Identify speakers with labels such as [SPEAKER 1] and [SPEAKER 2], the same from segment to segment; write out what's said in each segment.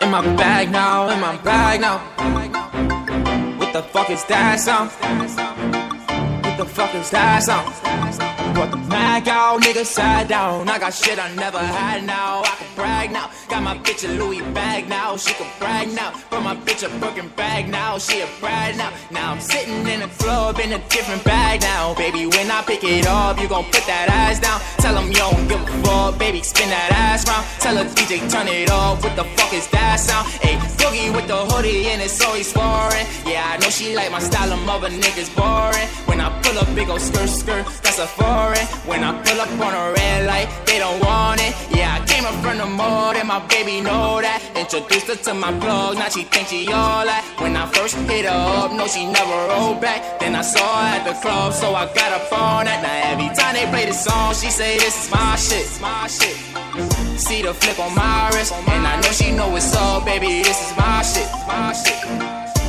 [SPEAKER 1] In my bag now, in my bag now. What the fuck is that sound? What the fuck is that sound? Brought the mag out, nigga sat down. I got shit I never had now. I can brag now. Got my bitch a Louis bag now. She can brag now. Brought my bitch a Birkin bag now. She a brag now. Now I'm sitting in a club in a different bag now. Baby, when I pick it up, you gon' put that ass down. Tell them you don't give a fuck. Baby, spin that ass round. Tell her DJ turn it up. What the fuck is that sound? Ayy, boogie with the hoodie and it's always foreign. Yeah, I know she like my style, them other niggas boring. When I pull up, big ol' skirt, that's a foreign. When I pull up on a red light, they don't want it. Yeah, I came up from the mud and my baby know that. Introduced her to my plug, now she thinks she all that. When I first hit her up, no, she never rolled back. Then I saw her at the club, so I got up on that. Now every time they play this song, she say this is my shit, my shit. See the flick on my wrist, and I know she know it's up, baby, this is my shit, my shit.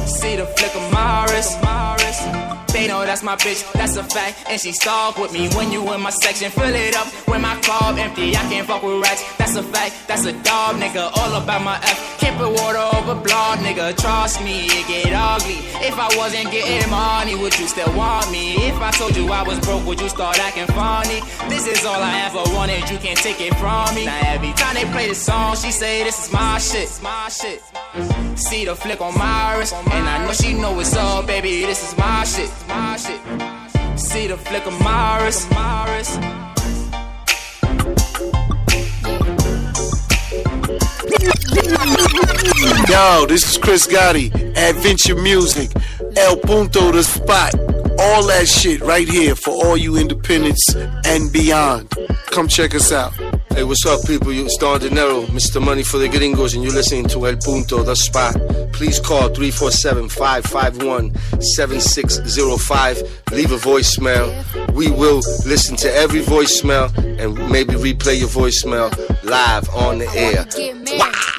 [SPEAKER 1] See the flick of my wrist, my wrist. They know that's my bitch, that's a fact. And she stalk with me when you in my section. Fill it up when my club empty. I can't fuck with rats, that's a fact. That's a dog, nigga, all about my F. Can't put water over blood, nigga. Trust me, it get ugly. If I wasn't getting money, would you still want me? If I told you I was broke, would you start acting funny? This is all I ever wanted, you can't take it from me. Now every time they play this song, she say this is my shit, my shit. See the flick on my wrist, and I know she know it's up, baby, this is my shit, my shit. See the flick of my wrist, my wrist.
[SPEAKER 2] Yo, this is Chris Gotti, Adventure Music, ELPUNTO the spot. All that shit right here for all you independents and beyond. Come check us out.
[SPEAKER 3] Hey, what's up, people? It's Don Dinero, Mr. Money for the Gringos, and you're listening to El Punto, the spot. Please call 347-551-7605. Leave a voicemail. We will listen to every voicemail and maybe replay your voicemail live on the air.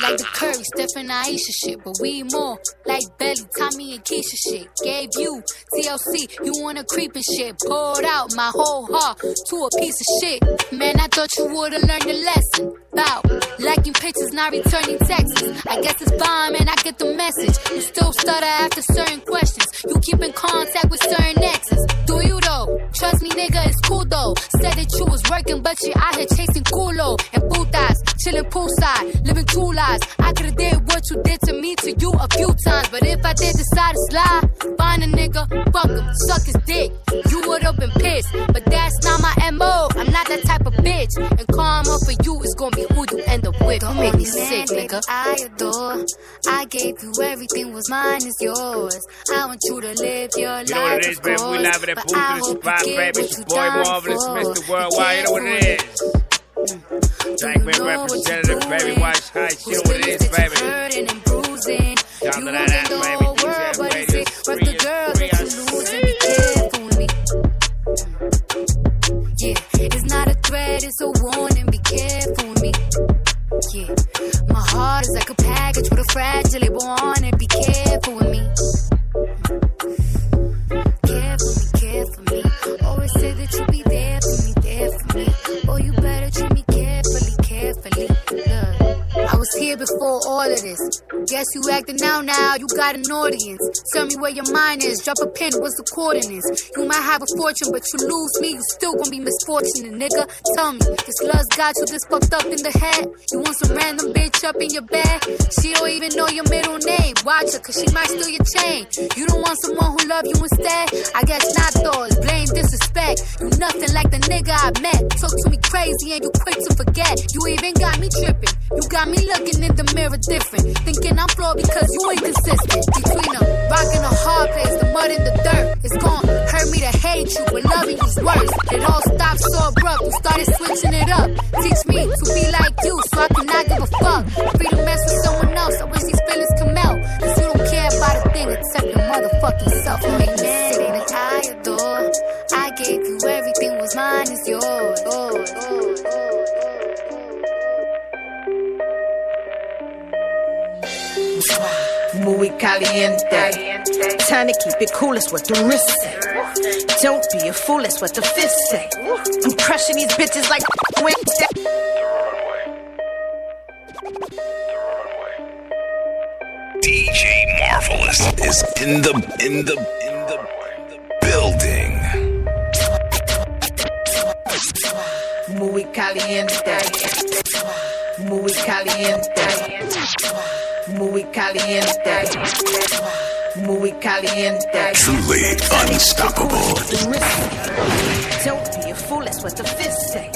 [SPEAKER 4] Like the Curry, Steph and Aisha shit, but we more like Belly, Tommy and Keisha shit. Gave you TLC, you wanna creep and shit. Poured out my whole heart to a piece of shit. Man, I thought you would've learned your lesson about liking pictures, not returning texts. I guess it's fine, man, I get the message. You still stutter after certain questions. You keep in contact with certain exes. Do you though? Trust me, nigga, it's cool though. Said that you was working, but you out here chasing culo and putas, chilling poolside, living two lives. I could've did what you did to me to you a few times, but if I did decide to slide, find a nigga, fuck him, suck his dick. You would've been pissed, but that's not my MO. I'm not that type of bitch, and karma for you is gonna be who you end up with. Don't make me sick, nigga.
[SPEAKER 5] I adore. I gave you everything, was mine is yours. I want you to live your life.
[SPEAKER 6] You know what it is, baby. We live at Punto the spot, baby. It's your boy Marvelous, Mr. Worldwide. You know what it is. Jackman representative, baby. Watch how you know what it is, baby. Down to that ass, baby. DJ Radio, free us.
[SPEAKER 5] Yeah, it's not a threat, it's a warning. Be careful with me. Yeah, my heart is like a package with a fragile label on it. Be careful with me. Careful me. Always say that you'll be there for me. Oh, you better treat me carefully. Look, I was here before all of this. Guess you acting now, you got an audience. Tell me where your mind is, drop a pin, what's the coordinates? You might have a fortune, but you lose me, you still gonna be misfortunate, nigga. Tell me, this love's got you this fucked up in the head. You want some random bitch up in your bed? She don't even know your middle name. Watch her, cause she might steal your chain. You don't want someone who love you instead? I guess not though, it's blame, disrespect. You nothing like the nigga I met. Talk to me crazy and you quick to forget. You even got me tripping. You got me looking in the mirror different. Thinking I'm flawed because you ain't consistent. Between a rock and a hard place, the mud and the dirt. It's gon' hurt me to hate you, but loving you's worse. It all stopped so abrupt, you started switching it up. Teach me to be like you, so I cannot give a fuck. Free to mess with someone else, I wish these feelings come out. Cause you don't care about a thing except your motherfucking self. You make me sick that I adore. I gave you everything, was mine is yours.
[SPEAKER 7] Muy caliente. Time to keep it cool, that's what the wrist say. Don't be a fool, that's what the fist say. I'm crushing these bitches like Wednesday.
[SPEAKER 8] DJ Marvelous is in the building.
[SPEAKER 7] Muy caliente. Muy caliente. Muy caliente. Muy caliente.
[SPEAKER 8] Truly unstoppable.
[SPEAKER 7] Don't be a fool, that's what the fists say.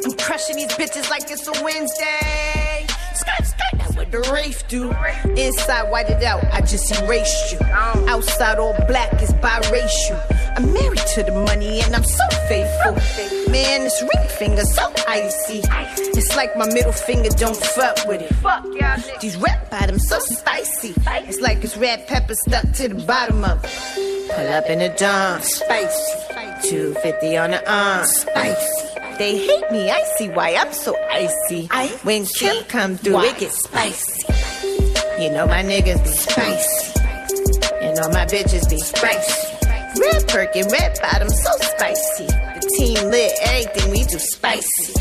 [SPEAKER 7] I'm crushing these bitches like it's a Wednesday. Skirt, skirt, that's what the Wraith do. Inside, white it out, I just erased you. Outside, all black is biracial. I'm married to the money and I'm so faithful. Man, this ring finger so icy. It's like my middle finger, don't fuck with it. These red bottoms so spicy. It's like it's red pepper stuck to the bottom of it. Pull up in a Dom, spicy. 250 on the arm, spicy. They hate me, I see why I'm so icy. When Kim come through, it gets spicy. You know my niggas be spicy. You know my bitches be spicy. Red Birkin, red bottom, so spicy. The team lit, everything we do spicy.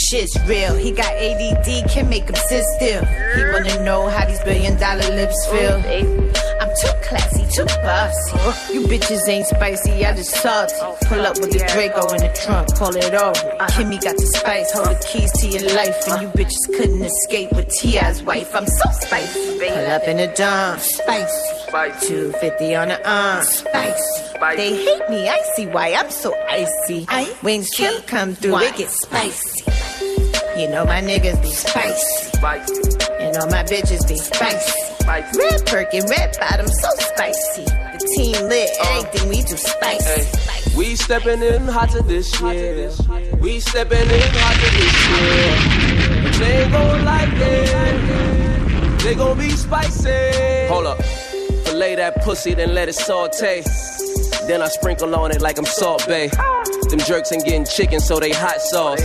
[SPEAKER 7] Shit's real, he got ADD, can make him sit still. He wanna know how these $1 billion lips feel. I'm too classy, too bossy. You bitches ain't spicy, I just salty. Pull up with the Draco in the trunk, call it over. Kimmy got the spice, hold the keys to your life. And you bitches couldn't escape with T.I.'s wife. I'm so spicy. Pull up in a Dom, spicy. 250 on the arm, spicy. They hate me, I see why I'm so icy. When Kim come through, it gets spicy. You know my niggas be spicy. You know my bitches be spicy. Red Birkin, red bottom, so spicy. The team lit, everything we do spicy.
[SPEAKER 9] We stepping in hotter this year. We stepping in hotter this year. But they ain't gon' like it. They gon' be spicy. Hold up. Fillet that pussy, then let it saute. Then I sprinkle on it like I'm Salt Bae. Them jerks ain't getting chicken, so they hot sauce.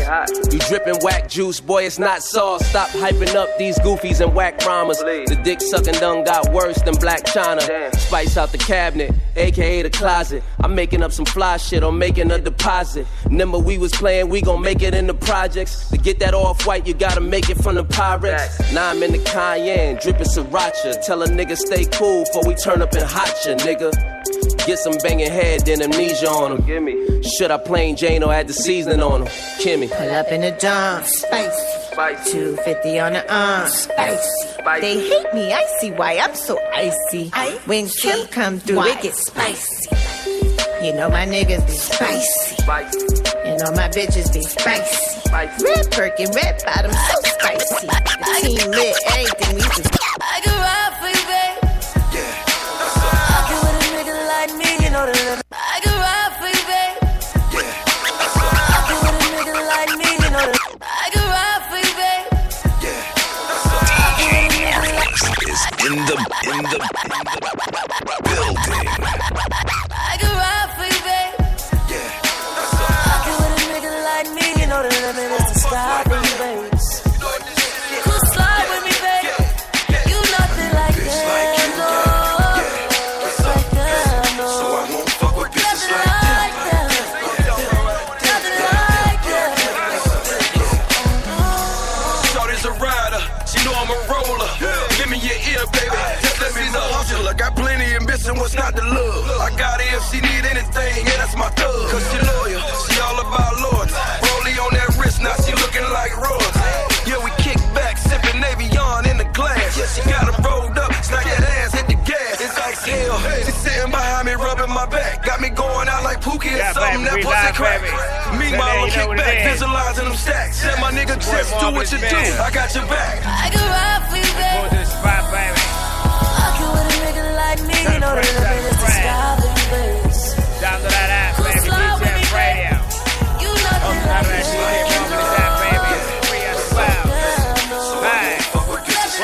[SPEAKER 9] You drippin' whack juice, boy, it's not sauce. Stop hyping up these goofies and whack rhymers. The dick sucking done got worse than Black China. Spice out the cabinet, aka the closet. I'm making up some fly shit, I'm making a deposit. Remember we was playing, we gon' make it in the projects. To get that off-white, you gotta make it from the Pyrex. Now I'm in the Cayenne, drippin' Sriracha. Tell a nigga stay cool before we turn up and hot ya, nigga. Get some banging head, then amnesia on him. Gimme. Should I plain Jane or add the seasoning on him? Kimmy.
[SPEAKER 7] Pull up in a Dom, spicy. 250 on the arm, spicy. They hate me, I see why I'm so icy. When Kim come through, it gets spicy. You know my niggas be spicy. You know my bitches be spicy. Red Birkin, red bottom, so spicy. The team lit, everything we do.
[SPEAKER 10] I can ride for you, babe. I can ride for you, babe. I can with a nigga like me, you know that. I can ride for you, babe.
[SPEAKER 8] Is in the building.
[SPEAKER 10] I can ride for you, babe. I can with a nigga like me, you know the limit is the sky for you, babe. Cool slide with me, babe. You nothing like that, no.
[SPEAKER 11] I got plenty of ambition, what's not the love? I got it if she need anything, yeah, that's my thug. Cause she loyal, she all about loyalty. Rollie on that wrist, now she looking like royalty. Yeah, we kick back, sipping Navion in the glass. Yeah, she got them rolled up, snack that ass, hit the gas. It's like hell, she sitting behind me, rubbing my back. Got me going out like Pookie or something, that pussy crack. Meanwhile, I'm kick back, visualizing them stacks. Said my nigga, just do what you do, I got your back.
[SPEAKER 10] I can ride for you, baby. Like me, you know the limit is the sky, baby.
[SPEAKER 6] Down to that ass, baby.
[SPEAKER 10] Slide with me, baby. You know that
[SPEAKER 6] baby. Free as well. Hey, what it is?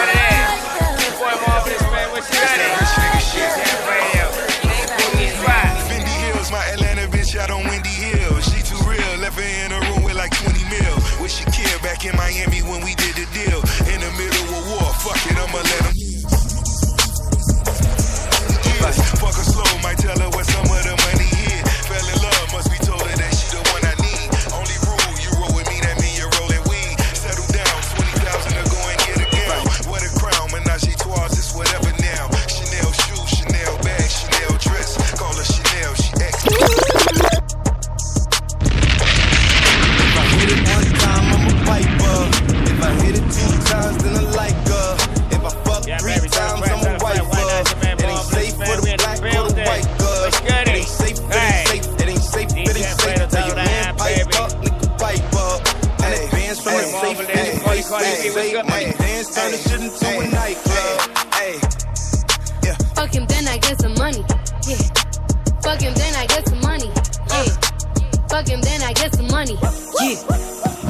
[SPEAKER 6] Boy Marvelous, man, what you got it? Radio.
[SPEAKER 11] Fendi Hills, my Atlanta bitch out on Windy Hill. She too real, left her in a room with like 20 mil. With Shakira back in Miami when we did the deal. In the middle of say money dance, turn the shit into a nightclub.
[SPEAKER 5] Fuck him, then I get some money. Yeah. Fuck him, then I get some money. Yeah. Fuck him, then I get some money. Yeah.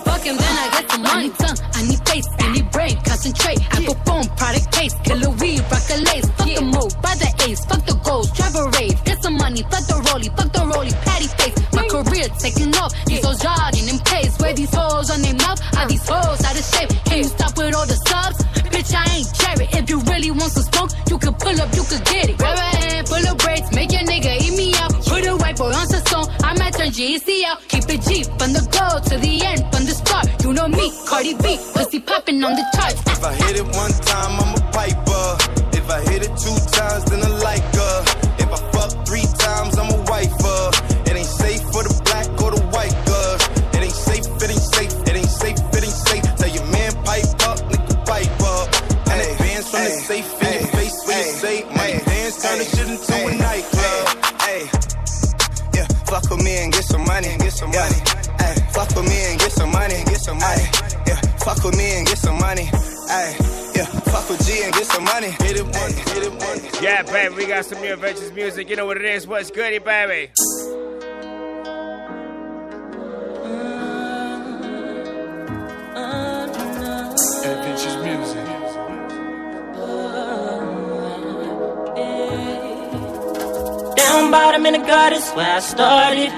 [SPEAKER 5] Fuck him, then I get some money. I need tongue, I need face, I need brain, concentrate. I go phone, product case, killer weed, rock a lace. Fuck the move, buy the ace, fuck the goals, drive a rave. Get some money, fuck the rollie, patty face. My career taking off, these hoes jogging in place. Where these hoes on their mouth, are these hoes out of shape? Can you stop with all the subs? Bitch, I ain't cherry. If you really want some smoke, you could pull up, you could get it. Grab a hand full of braids, make your nigga eat me out. Put a white boy on some song, I might turn GEC out. Keep it G from the go to the end, from the start. You know me, Cardi B, pussy popping on the charts.
[SPEAKER 11] If I hit it one time, I'm a piper. If I hit it 2 times, then I like her. If I fuck 3 times, I'm a wifer. It ain't safe for the black or the white girl. It ain't safe, it ain't safe, it ain't safe, it ain't safe. Tell your man pipe up, nigga pipe up. And advance from the safe in your face when you say money dance, turn the shit into a nightclub. Yeah, fuck with me and get some money, get some money. Fuck with me and get some money, get some money. Yeah, fuck with me and get some money. Yeah, fuck with G and get some money. Hit it one, hit it one.
[SPEAKER 6] Yeah, baby, we got some new Adventures music. You know what it is? What's goody, baby?
[SPEAKER 2] Adventures music.
[SPEAKER 10] Down bottom in the gutter is where I started.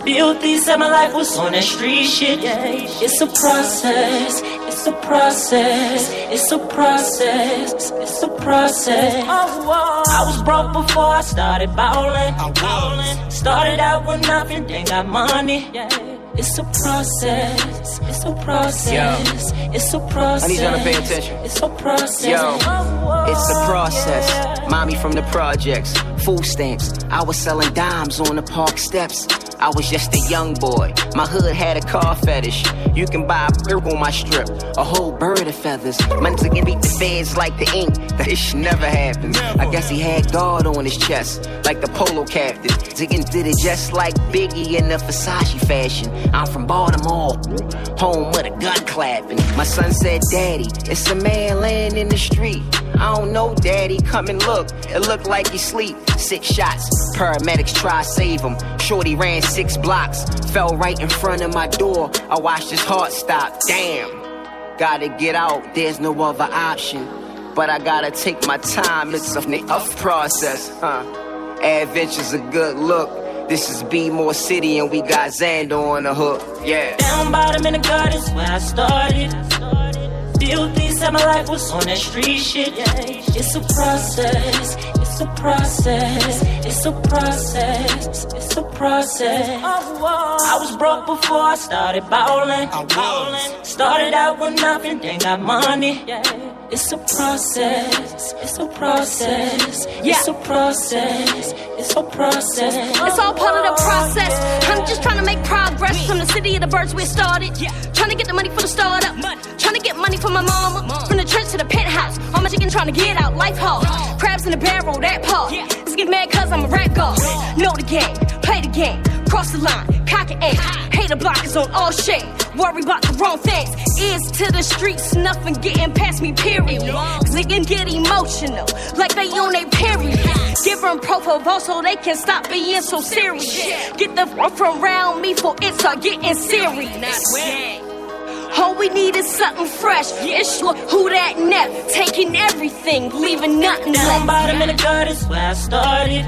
[SPEAKER 10] Filthy said my life was on that street shit. It's a process, it's a process, it's a process, it's a process. I was broke before I started ballin'. Started out with nothing, then got money. It's a process, it's a process, it's a process.
[SPEAKER 12] I need y'all to pay attention.
[SPEAKER 10] It's a process.
[SPEAKER 12] Yo, it's a process. Mommy from the projects, food stamps. I was selling dimes on the park steps. I was just a young boy. My hood had a car fetish. You can buy a bird on my strip, a whole bird of feathers. Months can beat the feds like the ink. That shit never happens. I guess he had God on his chest, like the polo captain. Ziggin did it just like Biggie in the Versace fashion. I'm from Baltimore, home with a gun clapping. My son said, Daddy, it's a man laying in the street. I don't know, Daddy, come and look. It looked like he sleep. 6 shots, paramedics try save him. Shorty ran 6 blocks, fell right in front of my door. I watched his heart stop. Damn, gotta get out, there's no other option. But I gotta take my time, it's a process. Adventure's a good look. This is B-More City and we got Xander on the hook. Yeah.
[SPEAKER 10] Down bottom in the gardens where I started. Filthy said my life was on that street shit. It's a process, it's a process, it's a process, it's a process. I was broke before I started ballin'. Started out with nothing, then got money. It's a process, it's a process, it's a process, it's a process.
[SPEAKER 13] It's all part of the process. I'm just trying to make progress from the city of the birds where it started. Trying to get the money for the startup. Trying to get money for my mama. From the church to the penthouse. All my chicken trying to get out. Life hard. Crabs in the barrel, that part. Just get mad cause I'm a rap god. Know the game, play the game. Cross the line, cock and aim. Hater blockers on all shade. Worry about the wrong things. Ears to the streets, nothing getting past me, period. Cause they can get emotional, like they on their period. Give them propofol so they can stop being so serious. Get the fuck from around me for it start getting serious. All we need is something fresh. It's who that net, taking everything, leaving nothing left.
[SPEAKER 10] Down bottom in the gardens where I started.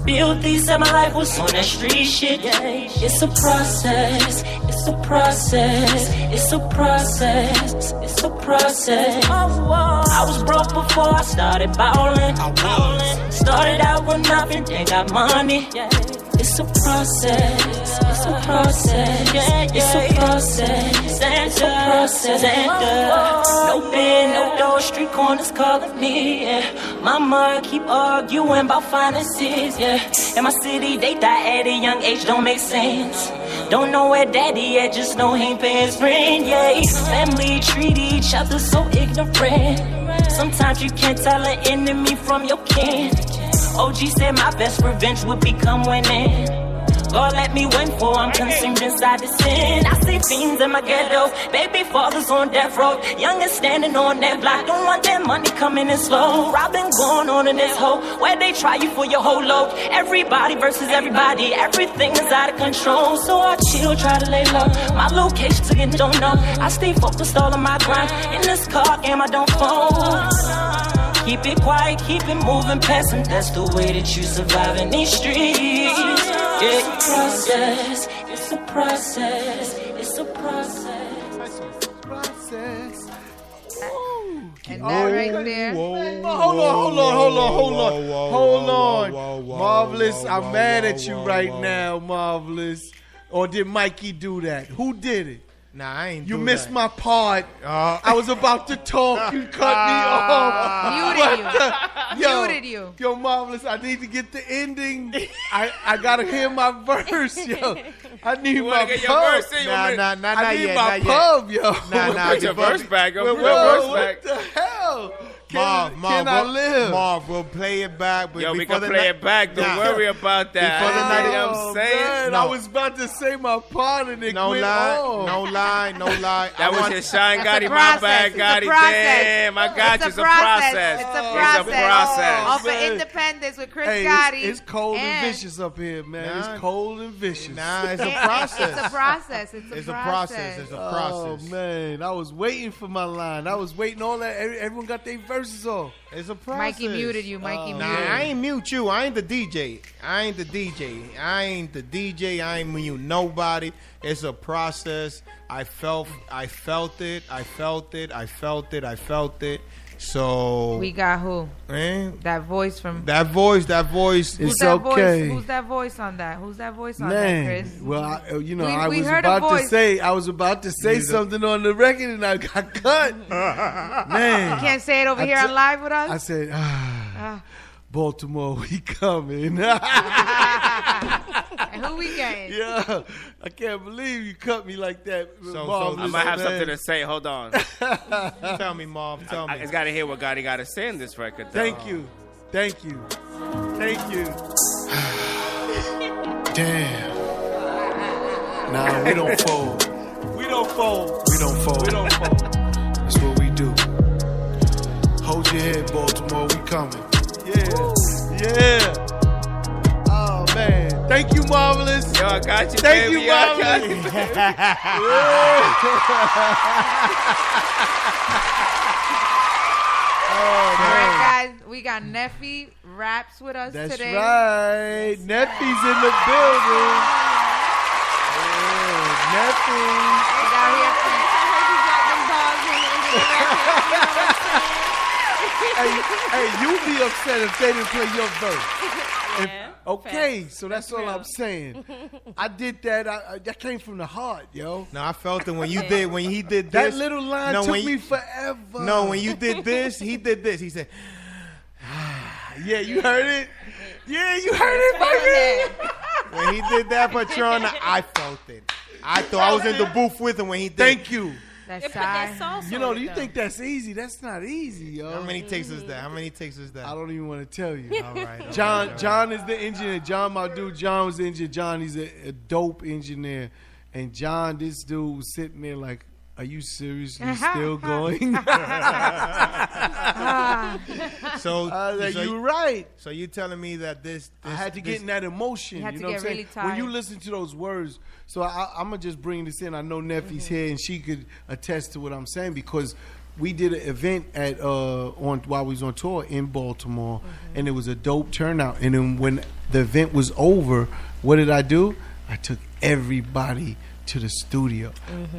[SPEAKER 10] Filthy said my life was on that street shit. It's a process, it's a process, it's a process, it's a process. I was broke before I started ballin'. Started out with nothing, then got money. It's a process, it's a process, it's a process, it's a process. No bed, no door, street corners calling me. Mama keep arguing about finances. In my city, they die at a young age, don't make sense. Don't know where daddy at, just know he ain't pay his rent. Family treat each other so ignorant. Sometimes you can't tell an enemy from your kin. OG said my best revenge would become winning. God let me win for, I'm consumed inside the sin. I see fiends in my ghetto, baby fathers on death row, youngest standing on that block, don't want that money coming in slow. Robbing going on in this hole, where they try you for your whole load. Everybody versus everybody, everything is out of control. So I chill, try to lay low. My location to get don't know. I stay focused all on my grind. In this car game, I don't fold. Keep it quiet, keep it moving past them. That's the way that you survive in these streets. It's a process, it's a process, it's a process.
[SPEAKER 14] And that right there.
[SPEAKER 15] Hold on. Marvelous, I'm mad at you right now, Marvelous. Or did Mikey do that? Who did it?
[SPEAKER 16] Nah, I ain't
[SPEAKER 15] You
[SPEAKER 16] do
[SPEAKER 15] missed
[SPEAKER 16] that.
[SPEAKER 15] my part. I was about to talk. You cut me off.
[SPEAKER 14] Muted you.
[SPEAKER 15] Yo, Marvelous, I need to get the ending. I gotta hear my verse, yo. I need my
[SPEAKER 6] get
[SPEAKER 15] pub.
[SPEAKER 6] your verse in?
[SPEAKER 15] I need
[SPEAKER 16] yet,
[SPEAKER 15] my
[SPEAKER 16] not
[SPEAKER 15] pub, yo.
[SPEAKER 6] Put your verse back. Go put your
[SPEAKER 15] Whoa,
[SPEAKER 6] verse back.
[SPEAKER 15] what the hell?
[SPEAKER 16] Marv,
[SPEAKER 15] Can I live?
[SPEAKER 16] Marv, we'll play it back. But
[SPEAKER 6] Yo, we
[SPEAKER 16] before
[SPEAKER 6] can
[SPEAKER 16] the
[SPEAKER 6] play
[SPEAKER 16] night-
[SPEAKER 6] it back. Don't
[SPEAKER 16] Nah.
[SPEAKER 6] worry about that.
[SPEAKER 16] Before the night,
[SPEAKER 6] You know what I'm saying?
[SPEAKER 15] Man, I was about to say my part and it
[SPEAKER 16] No
[SPEAKER 15] went
[SPEAKER 16] lie,
[SPEAKER 15] off.
[SPEAKER 16] no lie.
[SPEAKER 6] That was your shine, Gotti. My
[SPEAKER 14] process.
[SPEAKER 6] bad,
[SPEAKER 14] It's a
[SPEAKER 6] Gotti.
[SPEAKER 14] process.
[SPEAKER 6] Damn, I got you.
[SPEAKER 14] It's a process. It's a process. Of
[SPEAKER 15] man.
[SPEAKER 14] independence with Chris
[SPEAKER 15] Hey,
[SPEAKER 14] Gotti.
[SPEAKER 15] it's cold and vicious up here, man.
[SPEAKER 16] Nah.
[SPEAKER 15] It's cold and vicious.
[SPEAKER 16] Nah, it's a process.
[SPEAKER 14] It's a process.
[SPEAKER 16] It's a process. It's a process.
[SPEAKER 15] Oh man, I was waiting for my line. I was waiting all that. Everyone got their verses off.
[SPEAKER 16] It's a process.
[SPEAKER 14] Mikey muted you. Mikey
[SPEAKER 16] Nah,
[SPEAKER 14] muted.
[SPEAKER 16] I ain't mute you. I ain't the DJ. I ain't mute nobody. It's a process. I felt it. So
[SPEAKER 14] We got who?
[SPEAKER 16] man,
[SPEAKER 14] That voice from.
[SPEAKER 16] that voice.
[SPEAKER 14] Who's
[SPEAKER 15] It's
[SPEAKER 14] that
[SPEAKER 15] okay.
[SPEAKER 14] voice? Who's that voice on that? Who's that voice on
[SPEAKER 15] Man,
[SPEAKER 14] that, Chris?
[SPEAKER 15] well, I
[SPEAKER 14] We
[SPEAKER 15] was
[SPEAKER 14] heard a
[SPEAKER 15] about to
[SPEAKER 14] voice.
[SPEAKER 15] say, something on the record and I got cut. Man,
[SPEAKER 14] You can't say it over here on live with us?
[SPEAKER 15] I said, Baltimore, we coming.
[SPEAKER 14] And who we getting?
[SPEAKER 15] Yeah, I can't believe you cut me like that.
[SPEAKER 6] I might have something to say. Hold on.
[SPEAKER 16] Tell me, Marv. Tell me.
[SPEAKER 6] I just got to hear what Gotti got to say in this record. Though.
[SPEAKER 15] Thank you. Damn. Nah, we don't fold. We don't fold. That's what we do. Hold your head, Baltimore. We coming. Yeah. Oh man. Thank you, Marvelous.
[SPEAKER 6] Yo, I got you,
[SPEAKER 15] Thank
[SPEAKER 6] baby.
[SPEAKER 15] you,
[SPEAKER 6] Yo, I got
[SPEAKER 15] Marvelous.
[SPEAKER 14] All right, guys. We got Neffy raps with us
[SPEAKER 15] That's
[SPEAKER 14] today.
[SPEAKER 15] right. Neffy's in the building. Yeah, Neffy.
[SPEAKER 14] He's out here
[SPEAKER 15] Hey, you be upset if they didn't play your verse. Okay, so that's all I'm saying. I did that. That came from the heart, yo.
[SPEAKER 16] No, I felt it when he did this.
[SPEAKER 15] That little line took me forever.
[SPEAKER 16] No, when you did this, he did this. He said,
[SPEAKER 15] yeah, you heard it? Yeah, you heard it, baby.
[SPEAKER 16] when he did that, Patron, I felt it. I thought I was in the booth with him when he did.
[SPEAKER 15] Thank you.
[SPEAKER 14] That's
[SPEAKER 15] You know, do you think that's easy? That's not easy, yo.
[SPEAKER 16] How many takes is that?
[SPEAKER 15] I don't even want to tell you.
[SPEAKER 16] All right.
[SPEAKER 15] John is the engineer. John, my dude, John was the engineer. John, he's a dope engineer. And John, this dude was sitting there like, are you seriously still going?
[SPEAKER 16] So
[SPEAKER 15] you're right.
[SPEAKER 16] So you're telling me that this
[SPEAKER 15] I had to get in that emotion.
[SPEAKER 14] You had to
[SPEAKER 15] know what
[SPEAKER 14] get
[SPEAKER 15] I'm saying?
[SPEAKER 14] really tired.
[SPEAKER 15] When you listen to those words, so I'm gonna just bring this in. I know Neffy's here, and she could attest to what I'm saying because we did an event at while we was on tour in Baltimore, and it was a dope turnout. And then when the event was over, what did I do? I took everybody to the studio.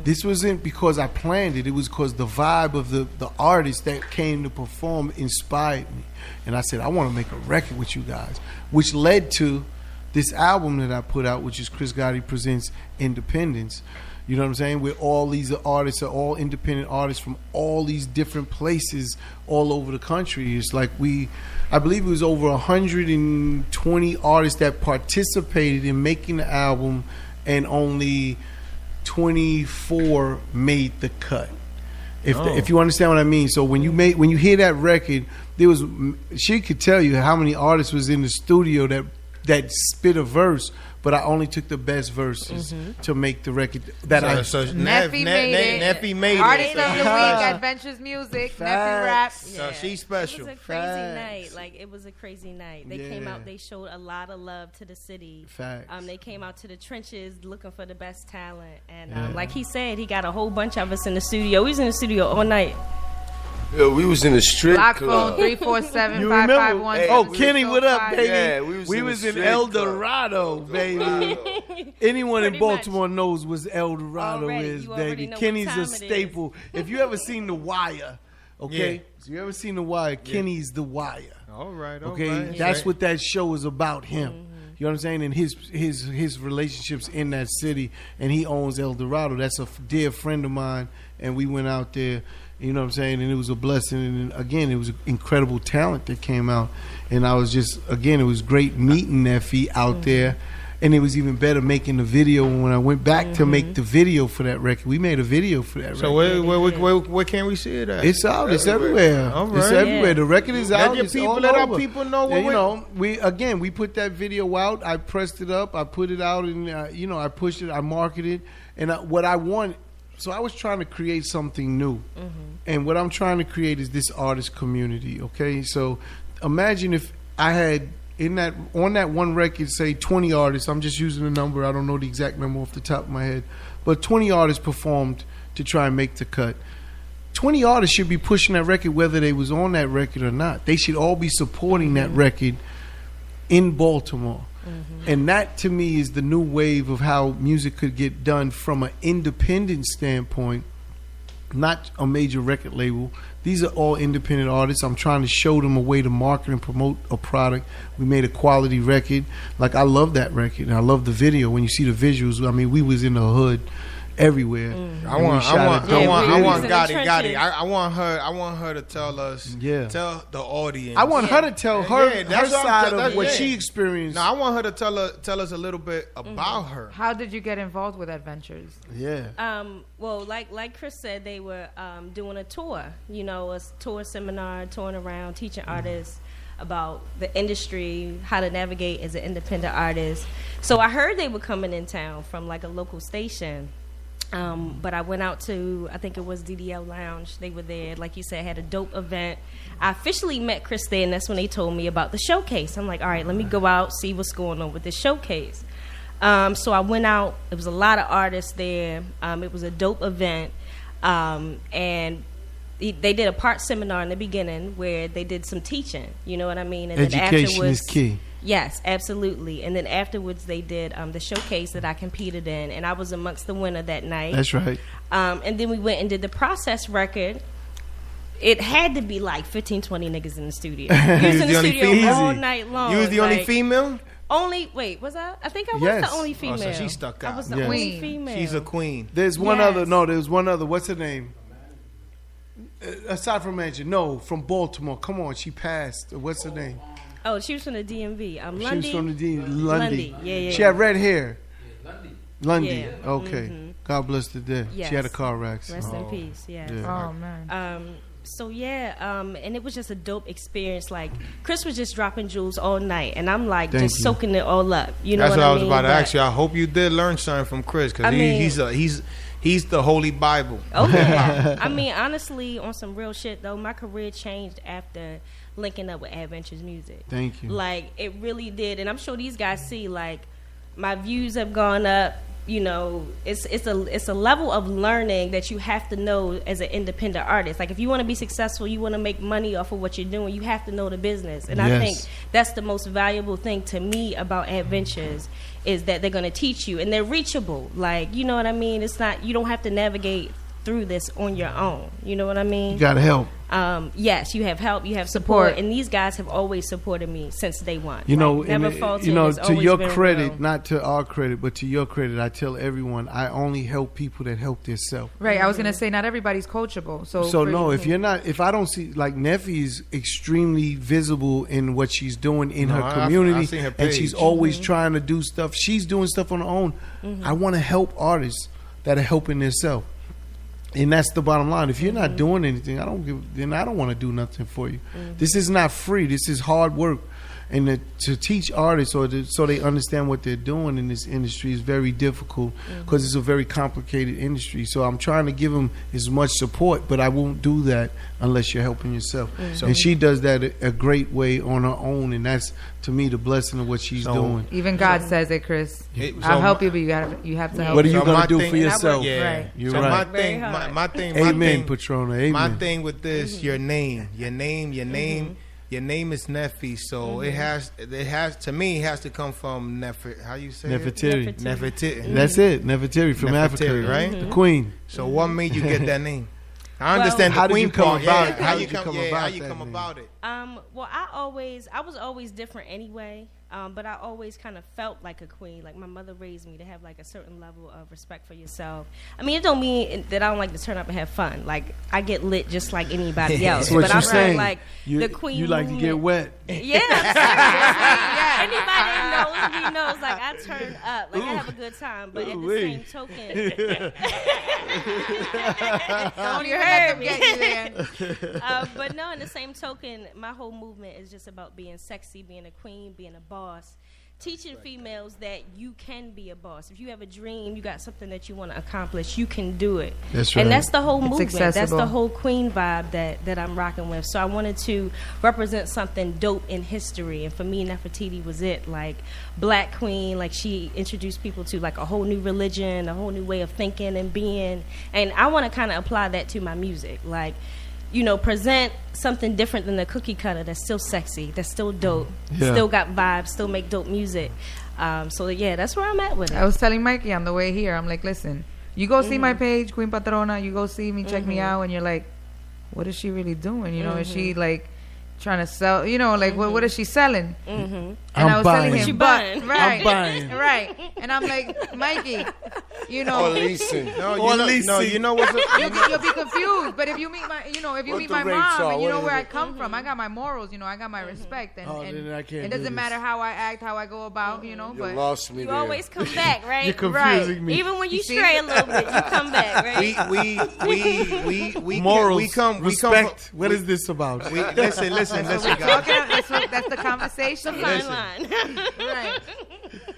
[SPEAKER 15] This wasn't because I planned it. It was because the vibe of the artists that came to perform inspired me. And I said, I want to make a record with you guys, which led to this album that I put out, which is Chris Gotti Presents Independence. You know what I'm saying? Where all these artists are all independent artists from all these different places all over the country. It's like I believe it was over 120 artists that participated in making the album, and only 24 made the cut. If you understand what I mean. So when you hear that record, she could tell you how many artists was in the studio that that spit a verse, but I only took the best verses to make the record. That
[SPEAKER 14] Neffy made it. Artist of the week, Adventures Music, Neffy Rap.
[SPEAKER 16] So she's special.
[SPEAKER 13] It was a crazy night. Like, it was a crazy night. They came out. They showed a lot of love to the city.
[SPEAKER 15] Facts.
[SPEAKER 13] They came out to the trenches looking for the best talent, and like he said, he got a whole bunch of us in the studio. We was in the studio all night.
[SPEAKER 3] Yo, we was in the strip
[SPEAKER 14] Block
[SPEAKER 3] club.
[SPEAKER 14] phone 347-551.
[SPEAKER 15] Oh, Kenny, what up, baby?
[SPEAKER 3] Yeah,
[SPEAKER 15] we was in El Dorado, baby. Anyone in Baltimore knows what El Dorado is, baby. Kenny's a staple. If you ever seen The Wire, okay? If you ever seen The Wire, Kenny's The Wire.
[SPEAKER 16] All right,
[SPEAKER 15] okay? That's what that show is about him. You know what I'm saying? And his relationships in that city, and he owns El Dorado. That's a dear friend of mine, and we went out there. You know what I'm saying? And it was a blessing. And again, it was incredible talent that came out. And I was just, again, it was great meeting Neffy out there. And it was even better making the video when I went back to make the video for that record. We made a video for that record.
[SPEAKER 16] So where can we see it at?
[SPEAKER 15] It's out. It's everywhere.
[SPEAKER 16] All right.
[SPEAKER 15] It's everywhere. The record is out.
[SPEAKER 16] Let our people know what
[SPEAKER 15] you know. We put that video out. I pressed it up. I put it out, and I pushed it. I marketed, and what I want. So I was trying to create something new, and what I'm trying to create is this artist community. Okay, so imagine if I had on that one record, say 20 artists. I'm just using a number. I don't know the exact number off the top of my head, but 20 artists performed to try and make the cut. 20 artists should be pushing that record whether they was on that record or not. They should all be supporting that record in Baltimore. And that, to me, is the new wave of how music could get done from an independent standpoint, not a major record label. These are all independent artists. I'm trying to show them a way to market and promote a product. We made a quality record. Like, I love that record, and I love the video. When you see the visuals, I mean, we was in the hood everywhere.
[SPEAKER 16] I want Gotti. I want her to tell us. Tell the audience.
[SPEAKER 15] I want her to tell her side of what she experienced.
[SPEAKER 16] No, I want her to tell us a little bit about her.
[SPEAKER 14] How did you get involved with Adventures?
[SPEAKER 13] Well, like Chris said, they were doing a tour. A tour seminar, touring around, teaching artists about the industry, how to navigate as an independent artist. So I heard they were coming in town from like a local station. But I went out to, I think it was DDL Lounge. They were there. Like you said, had a dope event. I officially met Chris there, and that's when they told me about the showcase. I'm like, all right, let me go out, see what's going on with this showcase. So I went out. There was a lot of artists there. It was a dope event. And they did a part seminar in the beginning where they did some teaching. You know what I mean? And
[SPEAKER 15] education is key.
[SPEAKER 13] Yes, absolutely. And then afterwards, they did the showcase that I competed in, and I was amongst the winner that night.
[SPEAKER 15] That's right.
[SPEAKER 13] And then we went and did the process record. It had to be like 15, 20 niggas in the studio. We was in the studio all night long.
[SPEAKER 16] You was the only female?
[SPEAKER 13] Was I? I think I was the only female.
[SPEAKER 16] So she stuck out.
[SPEAKER 13] I was the only female.
[SPEAKER 16] She's a queen.
[SPEAKER 15] There's one other. No, there's one other. What's her name? Aside from Angela. No, from Baltimore. Come on, she passed. What's her name?
[SPEAKER 13] Oh, she was from the DMV. Lundy.
[SPEAKER 15] She was from the DMV. Lundy.
[SPEAKER 13] Yeah.
[SPEAKER 15] She had red hair. Lundy.
[SPEAKER 13] Yeah.
[SPEAKER 15] Okay. God bless the dead.
[SPEAKER 13] Yes.
[SPEAKER 15] She had a car wreck.
[SPEAKER 13] Rest in peace. Yes.
[SPEAKER 15] Yeah.
[SPEAKER 14] Oh man.
[SPEAKER 13] And it was just a dope experience. Like, Chris was just dropping jewels all night, and I'm like
[SPEAKER 15] Thank
[SPEAKER 13] just
[SPEAKER 15] you.
[SPEAKER 13] soaking it all up. You know
[SPEAKER 16] That's
[SPEAKER 13] what
[SPEAKER 16] I
[SPEAKER 13] I
[SPEAKER 16] was
[SPEAKER 13] mean?
[SPEAKER 16] about to ask you. I hope you did learn something from Chris, because he's the Holy Bible.
[SPEAKER 13] Oh yeah. I mean, honestly, on some real shit though, my career changed after linking up with Adventures Music.
[SPEAKER 15] Thank you.
[SPEAKER 13] Like, it really did, and I'm sure these guys see, like, my views have gone up. It's a level of learning that you have to know as an independent artist. Like, if you want to be successful, you want to make money off of what you're doing, you have to know the business. And I think that's the most valuable thing to me about Adventures, is that they're going to teach you, and they're reachable. Like, you know what I mean? It's not, you don't have to navigate through this on your own. You know what I mean?
[SPEAKER 15] You got to help.
[SPEAKER 13] Yes, you have help, you have support, and these guys have always supported me since day one. Never faulted.
[SPEAKER 15] To your credit, not to our credit, but to your credit, I tell everyone I only help people that help themselves.
[SPEAKER 14] Right. I was gonna say not everybody's coachable. So
[SPEAKER 15] no, if you're not, if I don't see, like, Neffy is extremely visible in what she's doing in her community,
[SPEAKER 16] I seen her
[SPEAKER 15] and
[SPEAKER 16] page.
[SPEAKER 15] she's always trying to do stuff. She's doing stuff on her own. I want to help artists that are helping themselves. And that's the bottom line. If you're not doing anything, I don't want to do nothing for you. This is not free. This is hard work. And to teach artists so they understand what they're doing in this industry is very difficult because it's a very complicated industry. So I'm trying to give them as much support, but I won't do that unless you're helping yourself. And she does that a great way on her own, and that's, to me, the blessing of what she's doing.
[SPEAKER 14] Even God says it, Chris. I'll help you, but you have to help.
[SPEAKER 15] What are you going to do for yourself?
[SPEAKER 14] Right.
[SPEAKER 15] You're
[SPEAKER 16] so
[SPEAKER 15] right.
[SPEAKER 16] my thing.
[SPEAKER 15] Amen, Patrona. Amen.
[SPEAKER 16] My thing with this, your name is Nefi, so it has to me it has to come from how you say
[SPEAKER 15] Nefertiti.
[SPEAKER 16] Nefertiti.
[SPEAKER 15] That's it. Nefertiti from Africa,
[SPEAKER 16] right?
[SPEAKER 15] The Queen.
[SPEAKER 16] So what made you get that name? I understand the Queen part. How you come about it?
[SPEAKER 17] Well, I was always different anyway. But I always kind of felt like a queen. Like my mother raised me to have like a certain level of respect for yourself. I mean, it don't mean that I don't like to turn up and have fun. Like I get lit just like anybody else.
[SPEAKER 15] That's what
[SPEAKER 17] but
[SPEAKER 15] you're
[SPEAKER 17] I'm
[SPEAKER 15] saying.
[SPEAKER 17] Like the queen.
[SPEAKER 15] You like to get wet.
[SPEAKER 17] Yeah. Anybody knows me knows. Like I turn up. Like I have a good time. But at the same token, don't you heard me? But no, in the same token, my whole movement is just about being sexy, being a queen, being a boss, teaching females that you can be a boss. If you have a dream, you got something that you want to accomplish, you can do it.
[SPEAKER 15] That's right.
[SPEAKER 17] And that's the whole movement.
[SPEAKER 14] Accessible.
[SPEAKER 17] That's the whole queen vibe that I'm rocking with. So I wanted to represent something dope in history. And for me, Nefertiti was it. Like black queen, like she introduced people to like a whole new religion, a whole new way of thinking and being. And I want to kind of apply that to my music. Like, you know, present something different than the cookie cutter that's still sexy, that's still dope, still got vibes, still make dope music. So, yeah, that's where I'm at with it.
[SPEAKER 14] I was telling Mikey on the way here, I'm like, listen, you go see my page, Queen Patrona, you go see me, check me out, and you're like, what is she really doing? You know, is she like trying to sell, you know, like what is she selling? And I was telling him,
[SPEAKER 17] buying.
[SPEAKER 14] Right,
[SPEAKER 15] I'm buying.
[SPEAKER 14] Right. And I'm like, Mikey, you know,
[SPEAKER 3] Or leasing.
[SPEAKER 16] You know what's
[SPEAKER 14] you'll be confused. But if you meet my, my mom, and you know where I come from, I got my morals, you know, I got my respect, and it doesn't matter how I act, how I go about, you know. But
[SPEAKER 3] lost me
[SPEAKER 17] you
[SPEAKER 3] there.
[SPEAKER 17] always come back, right?
[SPEAKER 15] You're confusing me.
[SPEAKER 17] Even when you stray a little bit, you come back, right?
[SPEAKER 15] We morals,
[SPEAKER 16] we come
[SPEAKER 15] respect. What is this about?
[SPEAKER 16] Listen, guys.
[SPEAKER 14] That's the conversation.
[SPEAKER 17] Fine line.
[SPEAKER 14] Right.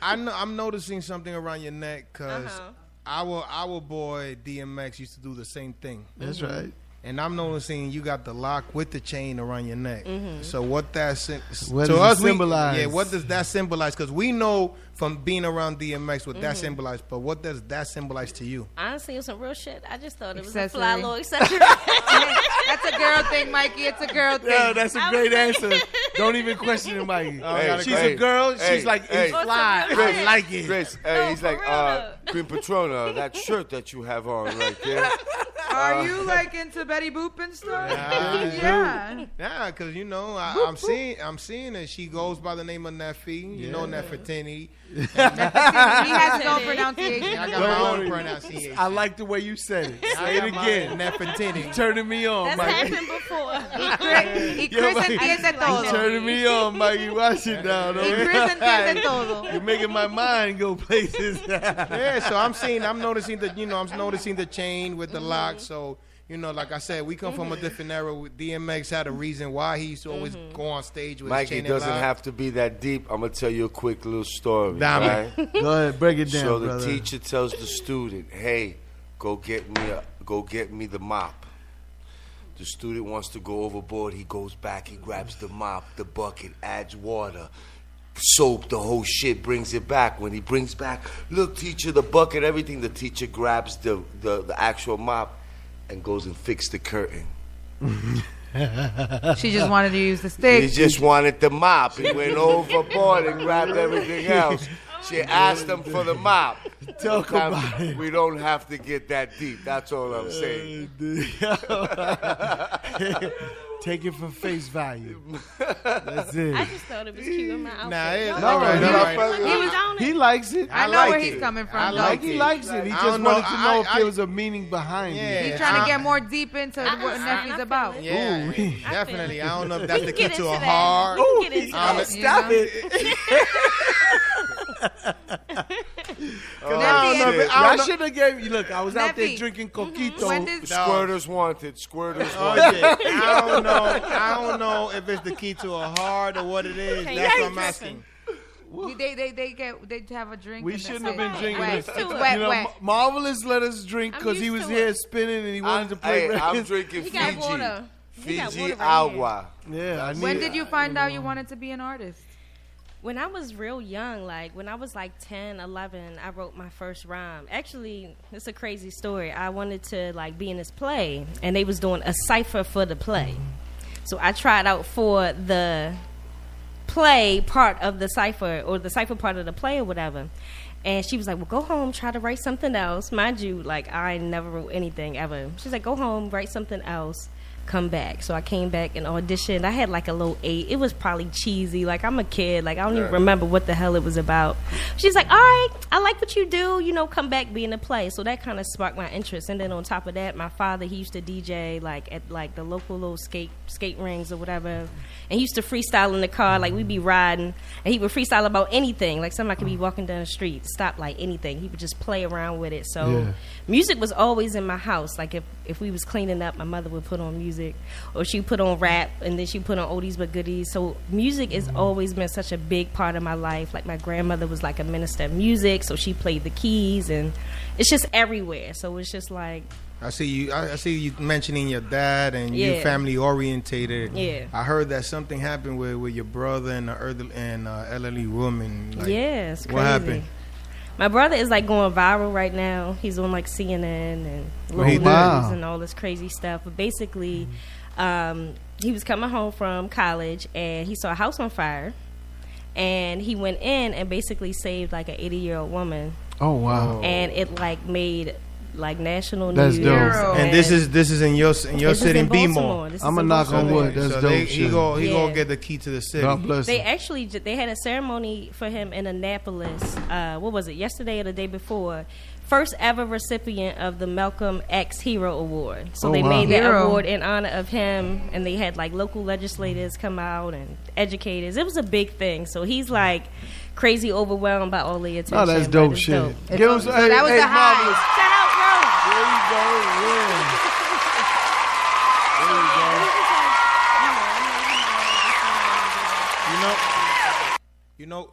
[SPEAKER 16] I'm noticing something around your neck because our boy DMX used to do the same thing.
[SPEAKER 15] That's right.
[SPEAKER 16] And I'm noticing you got the lock with the chain around your neck. So what that
[SPEAKER 15] what does it symbolize?
[SPEAKER 16] What does that symbolize? Because we know from being around DMX what that symbolized, but what does that symbolize to you?
[SPEAKER 17] Honestly, it was some real shit. I just thought it was
[SPEAKER 14] Accessory.
[SPEAKER 17] a fly little accessory.
[SPEAKER 14] That's a girl thing, Mikey. It's a girl thing.
[SPEAKER 15] Yeah, that's a great answer. Don't even question it, Mikey. She's a girl. She's like, it's fly. I like it.
[SPEAKER 3] Chris, he's like, Queen Patrona, that shirt that you have on right there.
[SPEAKER 14] Are you like into Betty Boop and stuff?
[SPEAKER 16] Yeah, because you know I'm seeing that she goes by the name of Nefi. You know Nefertiti.
[SPEAKER 14] He has his own pronunciation.
[SPEAKER 16] I got my own pronunciation.
[SPEAKER 15] I like the way you said it. Say it again.
[SPEAKER 16] Nefertiti.
[SPEAKER 15] Turning me on,
[SPEAKER 17] That's
[SPEAKER 15] Mikey.
[SPEAKER 17] happened before.
[SPEAKER 14] Y Chris entiende todo.
[SPEAKER 15] Turning me on, Mikey. Watch it now.
[SPEAKER 14] Y Chris entiende todo.
[SPEAKER 15] You're making my mind go places.
[SPEAKER 16] Yeah, so I'm noticing the chain with the lock. So, you know, like I said, we come from a different era. DMX had a reason why he used to always go on stage with
[SPEAKER 3] Mikey,
[SPEAKER 16] chain
[SPEAKER 3] it doesn't
[SPEAKER 16] and lock.
[SPEAKER 3] have to be that deep. I'm going to tell you a quick little story.
[SPEAKER 16] Right?
[SPEAKER 15] Go ahead, break it down,
[SPEAKER 3] So the
[SPEAKER 15] brother.
[SPEAKER 3] teacher tells the student, hey, go get me the mop. The student wants to go overboard. He goes back, he grabs the mop, the bucket, adds water, soap, the whole shit, brings it back. When he brings back, look, teacher, the bucket, everything, the teacher grabs the actual mop and goes and fixes the curtain.
[SPEAKER 14] She just wanted to use the stick.
[SPEAKER 3] He just wanted the mop. He went overboard and grabbed everything else. She asked him for the mop.
[SPEAKER 15] Talk about it.
[SPEAKER 3] We don't have to get that deep. That's all I'm saying.
[SPEAKER 15] Take it for face value. That's it.
[SPEAKER 17] I just thought it was cute in my outfit.
[SPEAKER 15] He likes it.
[SPEAKER 14] I know where he's coming from.
[SPEAKER 15] He likes it. He just wanted to know if there was a meaning behind it.
[SPEAKER 14] He's trying to get more deep into what Nefi's about.
[SPEAKER 16] Yeah,
[SPEAKER 15] Ooh.
[SPEAKER 16] definitely. I don't know if that's the key to a
[SPEAKER 17] that.
[SPEAKER 16] heart.
[SPEAKER 17] We can get into that.
[SPEAKER 15] Stop it. I should have gave you. Look, I was out there drinking coquito.
[SPEAKER 3] Squirters wanted. Squirters
[SPEAKER 16] Oh,
[SPEAKER 3] wanted.
[SPEAKER 16] yeah. I don't know if it's the key to a heart or what it is. That's what I'm asking.
[SPEAKER 14] They have a drink.
[SPEAKER 15] We shouldn't have been drinking.
[SPEAKER 14] Wet.
[SPEAKER 15] This.
[SPEAKER 14] It's wet.
[SPEAKER 15] Marvelous let us drink because he was here spinning and he wanted to play.
[SPEAKER 3] I'm drinking Fiji. Fiji agua.
[SPEAKER 15] Yeah.
[SPEAKER 14] When did you find out you wanted to be an artist?
[SPEAKER 17] When I was real young, like when I was like 10, 11, I wrote my first rhyme. Actually, it's a crazy story. I wanted to like be in this play, and they was doing a cipher for the play. So I tried out for the play part of the cipher, or the cipher part of the play or whatever. And she was like, well, go home, try to write something else. Mind you, like I never wrote anything ever. She's like, go home, write something else, come back. So I came back and auditioned. I had like a low 8. It was probably cheesy. Like I'm a kid. Like I don't even remember what the hell it was about. She's like, all right, I like what you do. You know, come back, be in the play. So that kind of sparked my interest. And then on top of that, my father, he used to DJ like at like the local little skate rings or whatever. And he used to freestyle in the car. Like we'd be riding, and he would freestyle about anything. Like somebody could be walking down the street, stop like anything. He would just play around with it. So music was always in my house. Like if we was cleaning up, my mother would put on music, or she put on rap, and then she put on oldies but goodies. So music has always been such a big part of my life. Like my grandmother was like a minister of music, so she played the keys, and it's just everywhere. So it's just like,
[SPEAKER 16] I see you mentioning your dad and you family orientated.
[SPEAKER 17] Yeah.
[SPEAKER 16] I heard that something happened with your brother and an elderly woman. Like,
[SPEAKER 17] it's crazy.
[SPEAKER 16] What happened?
[SPEAKER 17] My brother is like going viral right now. He's on like CNN and local news and all this crazy stuff. But basically, he was coming home from college and he saw a house on fire, and he went in and basically saved like an 80-year-old woman.
[SPEAKER 15] Oh wow!
[SPEAKER 17] And it like made like national
[SPEAKER 15] That's
[SPEAKER 17] news.
[SPEAKER 15] dope.
[SPEAKER 16] And this is in your city in B-Mall.
[SPEAKER 15] I'm gonna knock on wood. That's dope.
[SPEAKER 16] He gonna get the key to the city.
[SPEAKER 15] God bless
[SPEAKER 17] They
[SPEAKER 15] him.
[SPEAKER 17] actually had a ceremony for him in Annapolis. What was it? Yesterday or the day before. First ever recipient of the Malcolm X Hero Award. So they made that award in honor of him, and they had like local legislators come out and educators. It was a big thing. So he's like crazy overwhelmed by all the attention.
[SPEAKER 15] Oh, that's dope shit.
[SPEAKER 17] Dope.
[SPEAKER 15] Give him some, hey,
[SPEAKER 14] that was
[SPEAKER 15] hey,
[SPEAKER 14] the high.
[SPEAKER 15] Marvelous.
[SPEAKER 14] Shout out, bro.
[SPEAKER 15] There you go. Yeah.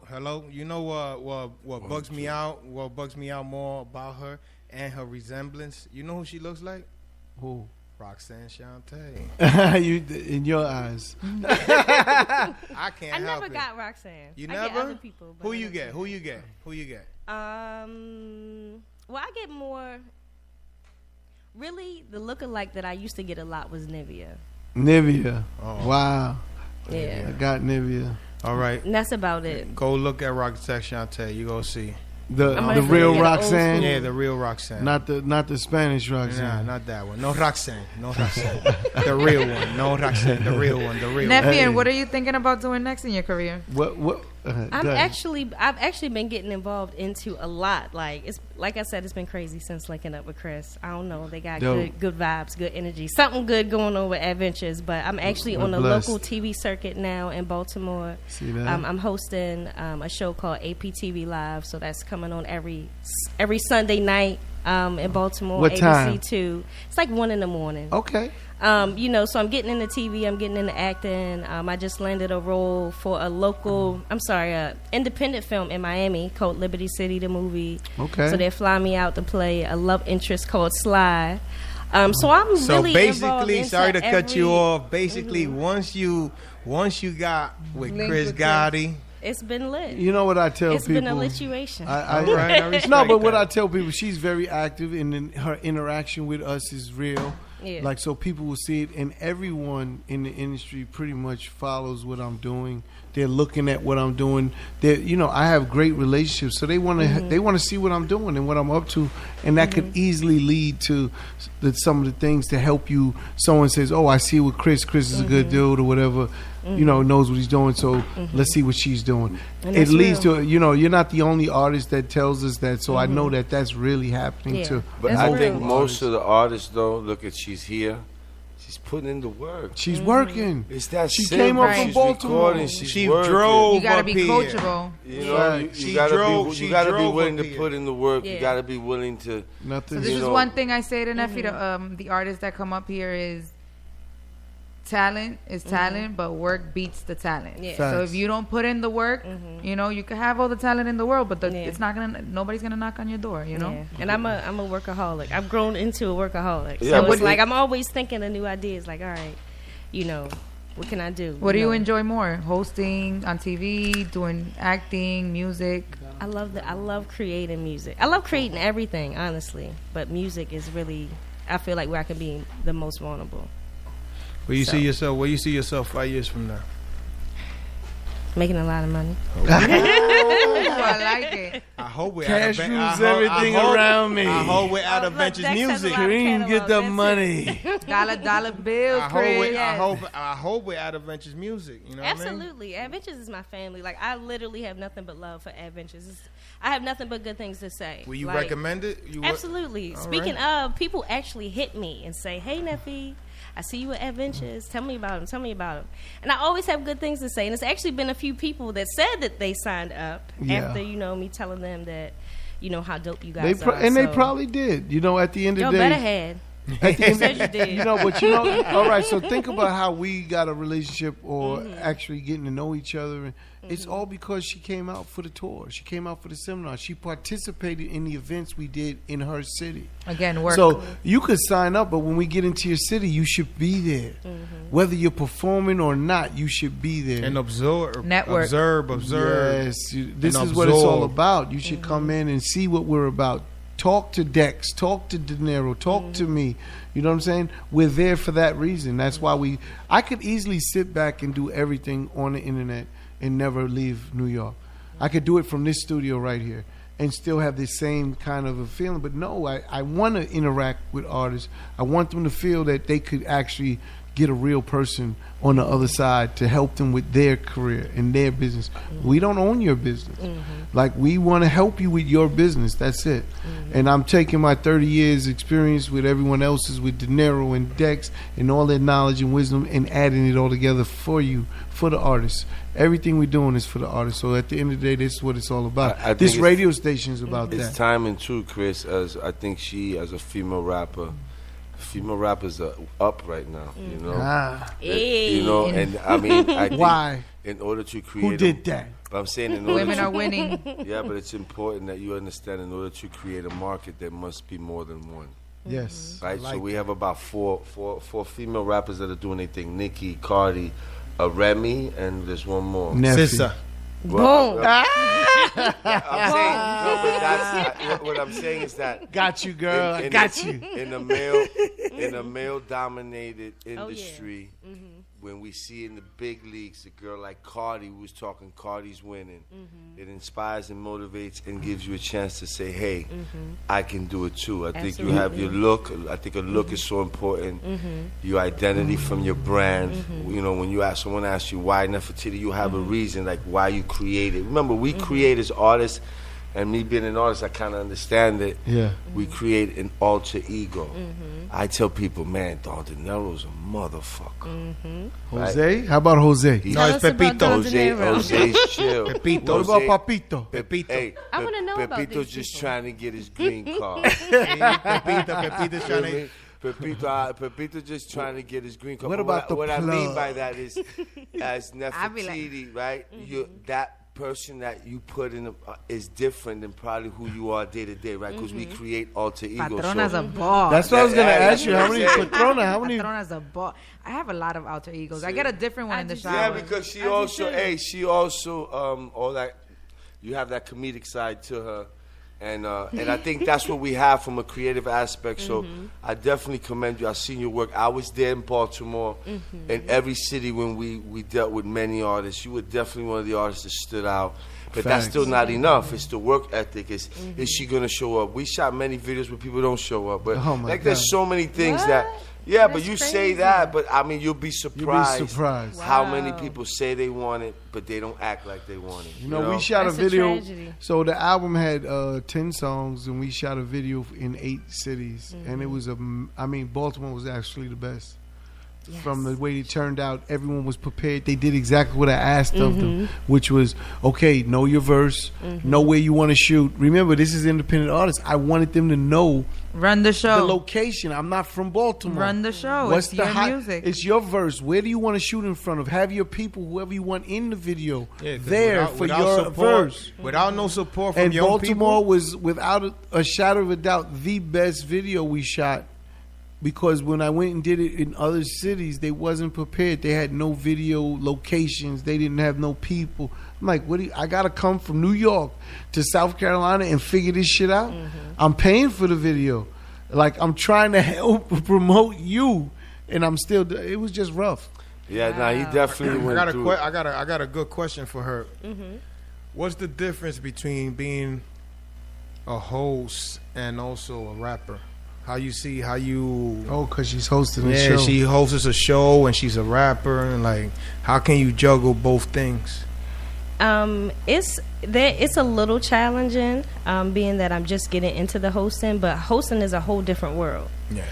[SPEAKER 16] Hello. You know what bugs me out? What bugs me out more about her and her resemblance? You know who she looks like?
[SPEAKER 15] Who?
[SPEAKER 16] Roxanne Shante.
[SPEAKER 15] You in your eyes.
[SPEAKER 16] I can't
[SPEAKER 17] I
[SPEAKER 16] help
[SPEAKER 17] never
[SPEAKER 16] it.
[SPEAKER 17] got Roxanne.
[SPEAKER 16] You
[SPEAKER 17] I
[SPEAKER 16] never?
[SPEAKER 17] get other people, but
[SPEAKER 16] Who
[SPEAKER 17] I
[SPEAKER 16] you
[SPEAKER 17] never
[SPEAKER 16] get?
[SPEAKER 17] got
[SPEAKER 16] Who you get? Who you get?
[SPEAKER 17] Well, I get more. Really, the lookalike that I used to get a lot was Nivea.
[SPEAKER 15] Nivea.
[SPEAKER 16] Oh.
[SPEAKER 15] Wow.
[SPEAKER 17] Yeah.
[SPEAKER 15] I got Nivea.
[SPEAKER 16] All right.
[SPEAKER 17] And that's about it.
[SPEAKER 16] Go look at Roxanne Shante. You go see.
[SPEAKER 15] The real Roxanne.
[SPEAKER 16] Yeah, the real Roxanne.
[SPEAKER 15] Not the Spanish Roxanne.
[SPEAKER 16] Nah, not that one. No Roxanne. No Roxanne. The real one. No Roxanne. The real one. The real one.
[SPEAKER 14] Nephew, what are you thinking about doing next in your career?
[SPEAKER 15] What?
[SPEAKER 17] I've actually been getting involved into a lot. Like I said, it's been crazy since linking up with Chris. I don't know, they got good vibes, good energy, something good going on with Adventures. But I'm actually on the local TV circuit now in Baltimore.
[SPEAKER 15] See that?
[SPEAKER 17] I'm hosting a show called APTV Live, so that's coming on every Sunday night in Baltimore.
[SPEAKER 15] What
[SPEAKER 17] ABC
[SPEAKER 15] time?
[SPEAKER 17] 2. It's like 1 a.m.
[SPEAKER 15] Okay.
[SPEAKER 17] So I'm getting into TV, I'm getting into acting. I just landed a role for a independent film in Miami called Liberty City, the movie.
[SPEAKER 15] Okay.
[SPEAKER 17] So they're flying me out to play a love interest called Sly. So I'm really
[SPEAKER 16] basically, sorry to cut you off. Basically, once you got with Chris Gotti,
[SPEAKER 17] it's been lit.
[SPEAKER 15] You know what I tell people?
[SPEAKER 17] It's been a lituation.
[SPEAKER 15] I what I tell people, she's very active, and her interaction with us is real.
[SPEAKER 17] Yeah.
[SPEAKER 15] Like, so people will see it, and everyone in the industry pretty much follows what I'm doing. They're looking at what I'm doing. I have great relationships, so they want to see what I'm doing and what I'm up to, and that could easily lead to some of the things to help you. Someone says, "Oh, I see with Chris. Chris is a good dude," or whatever. Knows what he's doing. So let's see what she's doing. It leads to you're not the only artist that tells us that. So I know that that's really happening too.
[SPEAKER 3] But I think most of the artists, though, look at she's here. She's putting in the work.
[SPEAKER 15] She's working.
[SPEAKER 3] It's that
[SPEAKER 15] she
[SPEAKER 3] simple.
[SPEAKER 15] came up
[SPEAKER 3] She's
[SPEAKER 15] from Baltimore.
[SPEAKER 3] recording, she's
[SPEAKER 16] She
[SPEAKER 3] working.
[SPEAKER 16] drove.
[SPEAKER 14] You gotta be
[SPEAKER 16] up here.
[SPEAKER 14] coachable.
[SPEAKER 3] You know, you gotta be willing to put in the work.
[SPEAKER 17] Yeah.
[SPEAKER 3] You gotta be willing to.
[SPEAKER 15] Nothing.
[SPEAKER 14] So this is one thing I say to Neffy, the artists that come up here is talent is talent, but work beats the talent.
[SPEAKER 17] Yeah.
[SPEAKER 14] So if you don't put in the work, you know, you can have all the talent in the world, but it's not gonna. Nobody's gonna knock on your door. You know.
[SPEAKER 17] Yeah. And I'm a workaholic. I've grown into a workaholic.
[SPEAKER 3] Yeah,
[SPEAKER 17] So
[SPEAKER 3] but
[SPEAKER 17] it's like I'm always thinking of new ideas. Like, all right, you know, what can I do?
[SPEAKER 14] What do you enjoy more? Hosting on TV, doing acting, music.
[SPEAKER 17] I love creating music. I love creating everything, honestly. But music is really, I feel like, where I can be the most vulnerable.
[SPEAKER 16] Where you see yourself 5 years from now?
[SPEAKER 17] Making a lot of money.
[SPEAKER 14] I like it.
[SPEAKER 16] I hope we're
[SPEAKER 15] Cash rules everything around me.
[SPEAKER 16] I hope we're out of Ventures Music.
[SPEAKER 15] Kareem, get the money.
[SPEAKER 14] Dollar bills,
[SPEAKER 16] I hope we're out of Ventures Music. You know what I mean?
[SPEAKER 17] Absolutely. Adventures is my family. Like, I literally have nothing but love for Adventures. I have nothing but good things to say.
[SPEAKER 16] Will you
[SPEAKER 17] like,
[SPEAKER 16] recommend it?
[SPEAKER 17] Absolutely. Speaking of, people actually hit me and say, "Hey, Neffy, I see you at Adventures. Tell me about him. And I always have good things to say. And it's actually been a few people that said that they signed up after, you know, me telling them that, you know, how dope you guys are.
[SPEAKER 15] They probably did. You know, at the end of the day.
[SPEAKER 17] Y'all better had.
[SPEAKER 15] At the end,
[SPEAKER 17] You did.
[SPEAKER 15] you know, but you know, all right. So think about how we got a relationship, or actually getting to know each other. And it's all because she came out for the tour. She came out for the seminar. She participated in the events we did in her city.
[SPEAKER 14] Again, work.
[SPEAKER 15] So you could sign up, but when we get into your city, you should be there. Whether you're performing or not, you should be there
[SPEAKER 16] And observe.
[SPEAKER 14] Network.
[SPEAKER 16] Observe.
[SPEAKER 15] Yes, this is what it's all about. You should come in and see what we're about. Talk to Dex, talk to De Niro, talk to me. You know what I'm saying? We're there for that reason. That's why I could easily sit back and do everything on the internet and never leave New York. I could do it from this studio right here and still have the same kind of a feeling. But no, I want to interact with artists. I want them to feel that they could actually get a real person on the other side to help them with their career and their business. We don't own your business. Like, we want to help you with your business. That's it. And I'm taking my 30 years experience with everyone else's, with De Niro and Dex and all their knowledge and wisdom, and adding it all together for you, for the artists. Everything we're doing is for the artists. So at the end of the day, this is what it's all about. This radio station is about that.
[SPEAKER 3] It's timing too, Chris, as I think she, as a female rapper, female rappers are up right now, you know. You know, and I mean, I think
[SPEAKER 15] why?
[SPEAKER 3] In order to create,
[SPEAKER 15] who did that?
[SPEAKER 3] But I'm saying, in order
[SPEAKER 14] women are winning.
[SPEAKER 3] Yeah, but it's important that you understand, in order to create a market, there must be more than one.
[SPEAKER 15] Yes.
[SPEAKER 3] Right. So we have about four female rappers that are doing their thing: Nicki, Cardi, Remy, and there's one more.
[SPEAKER 16] Sissa.
[SPEAKER 3] Well, I'm saying, no, but that's what I'm saying is that
[SPEAKER 15] got you, girl. I got you.
[SPEAKER 3] In a male-dominated industry, when we see in the big leagues a girl like Cardi, we was talking, Cardi's winning. It inspires and motivates and gives you a chance to say, "Hey, I can do it too." I think you have your look. I think a look is so important. Your identity from your brand. You know, when you ask someone asks you why Nefertiti, you have a reason, like why you created. Remember, we create as artists, and me being an artist, I kind of understand it.
[SPEAKER 15] Yeah,
[SPEAKER 3] we create an alter ego. I tell people, man, Don De Niro's a motherfucker.
[SPEAKER 15] Jose, right? How about Jose?
[SPEAKER 16] No, it's Pepito.
[SPEAKER 3] Jose's chill.
[SPEAKER 15] Pepito. What about Papito?
[SPEAKER 16] Pepito.
[SPEAKER 3] Hey,
[SPEAKER 17] I want to know about
[SPEAKER 3] Pepito's
[SPEAKER 17] these
[SPEAKER 3] just
[SPEAKER 17] people.
[SPEAKER 3] trying to get his green card.
[SPEAKER 16] Pepito's trying to.
[SPEAKER 3] Pepito just trying to get his green card.
[SPEAKER 15] What about
[SPEAKER 3] what I
[SPEAKER 15] plug?
[SPEAKER 3] mean by that is, as Nefertiti, right? You that person that you put in is different than probably who you are day to day, right? Because we create alter ego.
[SPEAKER 14] Patrona's a boss.
[SPEAKER 15] That's what I was gonna ask you. How many Patrona? How many?
[SPEAKER 14] Patrona's a boss. I have a lot of alter egos. I get a different one in the shower.
[SPEAKER 3] Yeah, because she also, all that. You have that comedic side to her. And I think that's what we have from a creative aspect. So I definitely commend you. I've seen your work. I was there in Baltimore, in every city when we dealt with many artists. You were definitely one of the artists that stood out. But that's still not enough. It's the work ethic. Is she going to show up? We shot many videos where people don't show up. But there's so many things that... Yeah, but you say that, but I mean, you'll be surprised how many people say they want it, but they don't act like they want it.
[SPEAKER 15] You know, we shot a video. So the album had 10 songs, and we shot a video in 8 cities. And it was I mean, Baltimore was actually the best. from the way it turned out. Everyone was prepared. They did exactly what I asked of them, which was, okay, know your verse, know where you want to shoot. Remember, this is independent artists. I wanted them to know.
[SPEAKER 14] Run the show.
[SPEAKER 15] The location. I'm not from Baltimore.
[SPEAKER 14] Run the show.
[SPEAKER 15] What's
[SPEAKER 14] it's
[SPEAKER 15] the
[SPEAKER 14] your music.
[SPEAKER 15] It's your verse. Where do you want to shoot in front of? Have your people, whoever you want in the video,
[SPEAKER 16] without
[SPEAKER 15] your
[SPEAKER 16] support,
[SPEAKER 15] verse.
[SPEAKER 16] Without no support from
[SPEAKER 15] and
[SPEAKER 16] young
[SPEAKER 15] Baltimore
[SPEAKER 16] people.
[SPEAKER 15] was, without a shadow of a doubt, the best video we shot. Because when I went and did it in other cities, they wasn't prepared. They had no video locations. They didn't have no people. I'm like, I got to come from New York to South Carolina and figure this shit out? I'm paying for the video. Like, I'm trying to help promote you, and I'm still. It was just rough.
[SPEAKER 3] Yeah, he definitely went through.
[SPEAKER 16] I got a good question for her. What's the difference between being a host and also a rapper? How you?
[SPEAKER 15] Oh, because she's hosting a show.
[SPEAKER 16] Yeah, she hosts a show and she's a rapper, and like, how can you juggle both things?
[SPEAKER 17] It's a little challenging, being that I'm just getting into the hosting, but hosting is a whole different world.
[SPEAKER 16] Yeah.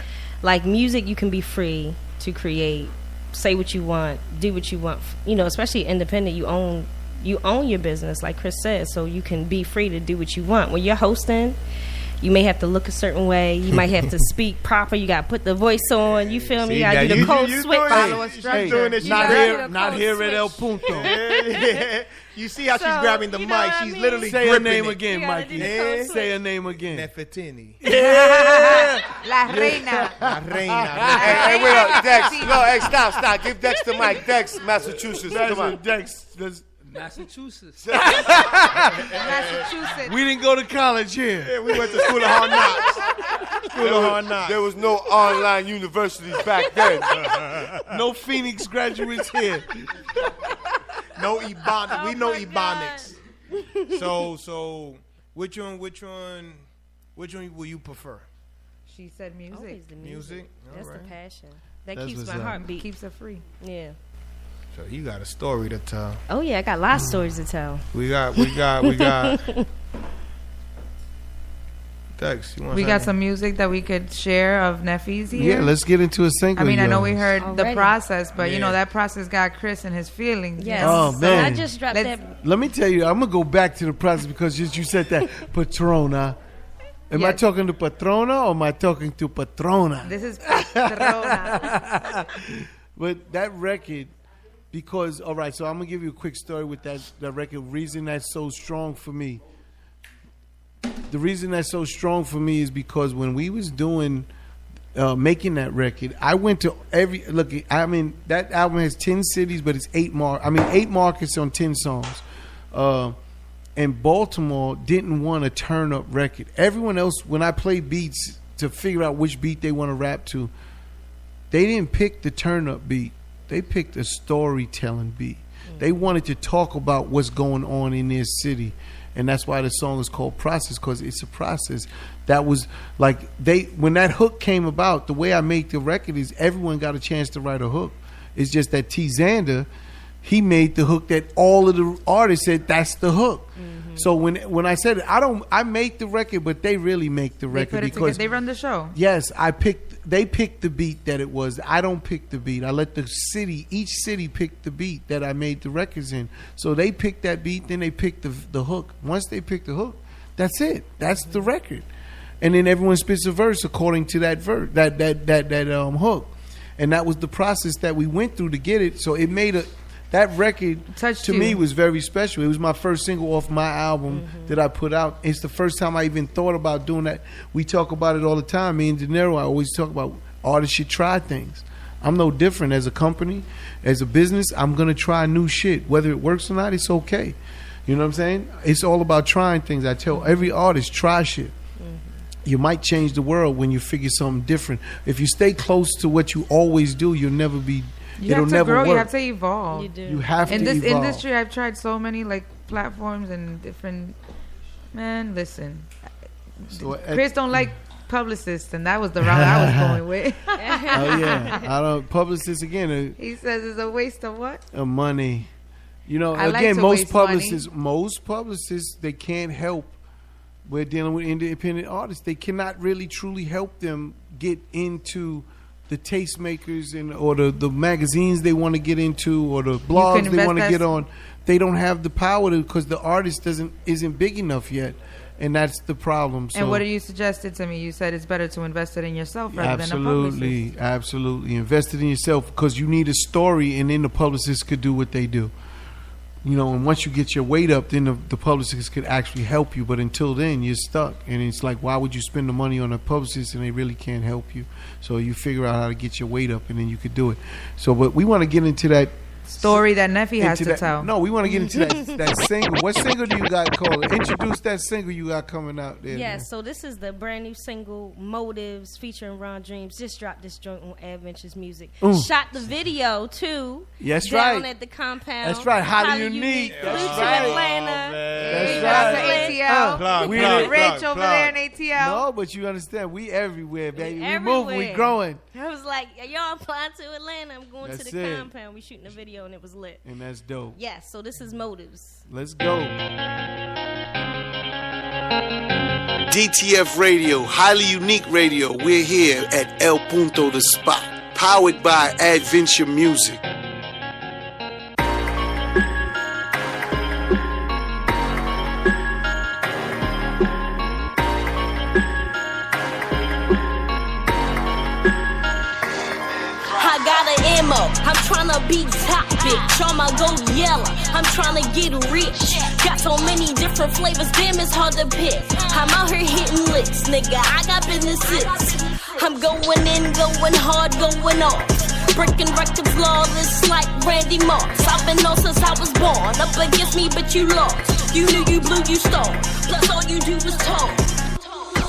[SPEAKER 17] Like music, you can be free to create, say what you want, do what you want. You know, especially independent, you own your business, like Chris said, so you can be free to do what you want. When you're hosting, you may have to look a certain way. You might have to speak proper. You got to put the voice on. You feel me? You got to do the code switch. Follow a structure.
[SPEAKER 15] Not here at El Punto.
[SPEAKER 16] You see how she's grabbing the mic. She's literally
[SPEAKER 15] say her
[SPEAKER 16] gripping
[SPEAKER 15] name
[SPEAKER 16] it.
[SPEAKER 15] again, Mikey. Say her name again.
[SPEAKER 16] Nefertiti.
[SPEAKER 14] La reina.
[SPEAKER 16] La reina.
[SPEAKER 3] Hey, wait up, Dex. No, hey, stop. Give Dex the mic. Dex, Massachusetts. Come on.
[SPEAKER 15] Dex.
[SPEAKER 18] Massachusetts.
[SPEAKER 14] Massachusetts.
[SPEAKER 15] We didn't go to college here.
[SPEAKER 16] Yeah, we went to School of Hard Knocks.
[SPEAKER 3] There was no online universities back then.
[SPEAKER 15] No Phoenix graduates here.
[SPEAKER 16] No Ebonics. We know Ebonics. So which one will you prefer?
[SPEAKER 14] She said music.
[SPEAKER 17] Always the music.
[SPEAKER 16] All
[SPEAKER 17] That's
[SPEAKER 16] right.
[SPEAKER 17] the passion. That keeps my heart beat.
[SPEAKER 14] Keeps her free.
[SPEAKER 17] Yeah.
[SPEAKER 16] So you got a story to tell.
[SPEAKER 17] Oh yeah, I got lots of stories to tell.
[SPEAKER 16] We got. Dex,
[SPEAKER 14] we got some music that we could share of Neffy's here.
[SPEAKER 15] Yeah, let's get into a single.
[SPEAKER 14] I mean, I know
[SPEAKER 15] yours.
[SPEAKER 14] we heard
[SPEAKER 17] Already.
[SPEAKER 14] the process, but you know that process got Chris and his feelings.
[SPEAKER 17] Yes.
[SPEAKER 15] Oh,
[SPEAKER 17] So
[SPEAKER 15] man.
[SPEAKER 17] I just dropped that.
[SPEAKER 15] Let me tell you, I'm gonna go back to the process because just you said that Patrona. Am I talking to Patrona or am I talking to Patrona?
[SPEAKER 14] This is Patrona.
[SPEAKER 15] But that record, because all right, so I'm gonna give you a quick story with that record. Reason that's so strong for me. The reason that's so strong for me is because when we was doing making that record, I went to every look. I mean, that album has 10 cities, but it's 8 markets on 10 songs. And Baltimore didn't want a turn up record. Everyone else, when I play beats to figure out which beat they want to rap to, they didn't pick the turn up beat. They picked a storytelling beat. They wanted to talk about what's going on in their city. And that's why the song is called Process, because it's a process. That was like when that hook came about, the way I make the record is everyone got a chance to write a hook. It's just that T. Xander, he made the hook that all of the artists said that's the hook. Mm-hmm. So when I said it, I make the record, but they really make the record because
[SPEAKER 14] they run the show.
[SPEAKER 15] Yes, they picked the beat that it was. I don't pick the beat. I let each city pick the beat that I made the records in. So they picked that beat, then they picked the hook. Once they pick the hook, that's it. That's the record. And then everyone spits a verse according to that verse, that hook. And that was the process that we went through to get it. So it made that record to me was very special. It was my first single off my album that I put out. It's the first time I even thought about doing that. We talk about it all the time. Me and De Niro, I always talk about artists should try things. I'm no different as a company, as a business. I'm going to try new shit. Whether it works or not, it's okay. You know what I'm saying? It's all about trying things. I tell every artist, try shit. You might change the world when you figure something different. If you stay close to what you always do, you'll never be...
[SPEAKER 14] You have to grow. You have to evolve.
[SPEAKER 17] You do.
[SPEAKER 15] You have to
[SPEAKER 14] evolve. In this industry, I've tried so many platforms and different. Man, listen. So Chris don't like publicists, and that was the route I was going with.
[SPEAKER 15] Oh yeah, I don't publicists again.
[SPEAKER 14] He says it's a waste of what?
[SPEAKER 15] Of money. You know, most publicists they can't help. We're dealing with independent artists. They cannot really truly help them get into the tastemakers or the magazines they want to get into or the blogs they want to get on, they don't have the power because the artist isn't big enough yet. And that's the problem. So,
[SPEAKER 14] and what you suggested to me, you said it's better to invest it in yourself rather than a publicist.
[SPEAKER 15] Absolutely. Invest it in yourself because you need a story, and then the publicist could do what they do. You know, and once you get your weight up, then the publicist could actually help you. But until then, you're stuck. And it's like, why would you spend the money on a publicist and they really can't help you? So you figure out how to get your weight up, and then you could do it. So, but we want to get into that
[SPEAKER 14] story that Neffy has to tell.
[SPEAKER 15] No, we want to get into that single. What single do you got called? Introduce that single you got coming out there.
[SPEAKER 17] Yeah, so this is the brand new single, Motives, featuring Ron Dreams. Just dropped this joint on Adventures Music. Shot the video, too.
[SPEAKER 15] Yes,
[SPEAKER 17] down at the compound.
[SPEAKER 15] That's right. Highly unique.
[SPEAKER 17] That's
[SPEAKER 15] right.
[SPEAKER 17] Atlanta.
[SPEAKER 15] That's
[SPEAKER 14] right. We rich over there in ATL.
[SPEAKER 15] No, but you understand, we everywhere, baby. We moving, we growing.
[SPEAKER 17] I was like, y'all applying to Atlanta. I'm going to the compound. We shooting a video, and it was lit.
[SPEAKER 15] And that's dope.
[SPEAKER 17] Yes, so this is Motives.
[SPEAKER 15] Let's go.
[SPEAKER 2] DTF Radio, highly unique radio. We're here at El Punto, the spot. Powered by Adventure Music.
[SPEAKER 13] I'm tryna be top bitch, I'ma go yellow. I'm tryna get rich. Got so many different flavors, damn it's hard to pick. I'm out here hitting licks, nigga, I got businesses. I'm going in, going hard, going off. Breaking records flawless like Randy Moss. I've been on since I was born. Up against me, but you lost. You knew you blew, you stole. Plus all you do is talk.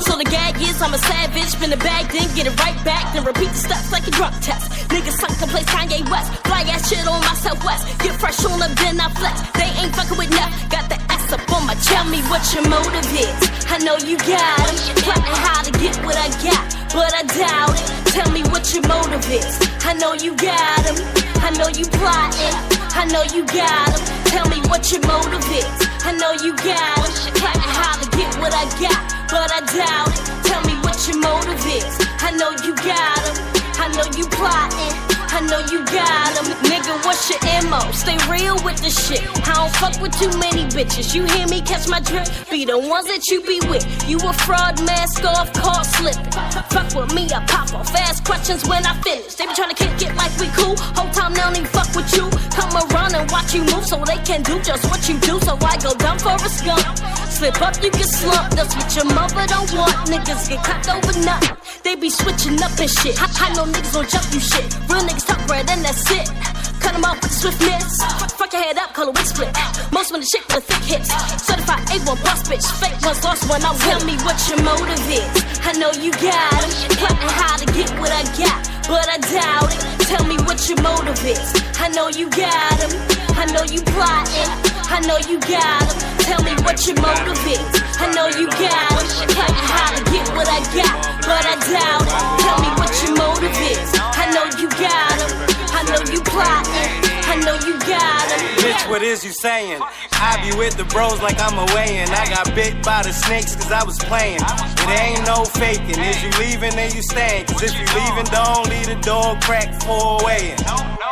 [SPEAKER 13] So the gag is I'm a savage, spin the bag, then get it right back, then repeat the steps like a drug test. Niggas sunk to place Kanye West, fly ass shit on my Southwest. Get fresh on up, then I flex. They ain't fucking with nothing. Got the ass up on my. Tell me what your motive is. I know you got it. Plotting how to get what I got, but I doubt it. Tell me what your motive is. I know you got him. I know you plotting. I know you got him. Tell me what your motive is. I know you got him. Plotting how to get what I got, but I doubt it. Tell me what your motive is. I know you got him. I know you plotting. I know you got him. Nigga, what's your MO? Stay real with the shit. I don't fuck with too many bitches. You hear me catch my drift? Be the ones that you be with. You a fraud, mask off, caught slipping. Fuck with me, I pop off. Ask questions when I finish. They be trying to kick it like we cool. Whole time they don't even fuck with you. Come around and watch you move so they can do just what you do. So I go down for a skunk. Slip up, you get slumped. That's what your mother don't want. Niggas get cut over nothing. They be switching up and shit. I know niggas don't jump you shit. Real niggas talk bread and that's it. Cut them off with the swiftness. Fuck your head up, color wig split. Most when the shit with thick hips. Certified A1 boss bitch. Fake ones lost when I tell me what your motive is. I know you got him. Plotting how to get what I got, but I doubt it. Tell me what your motive is. I know you got him. I know you plotting. I know you got him. Tell me what your motive is. I know you got him. Plotting how to get what I got, but I doubt it. Tell me what your motive is. I know you got him. I know you plotting. I know you got him.
[SPEAKER 19] Bitch, what is you saying? I be with the bros like I'm away, and I got bit by the snakes cause I was playing. It ain't no faking. Is you leaving, then you staying. Cause if you leaving, don't leave the door cracked for a way in.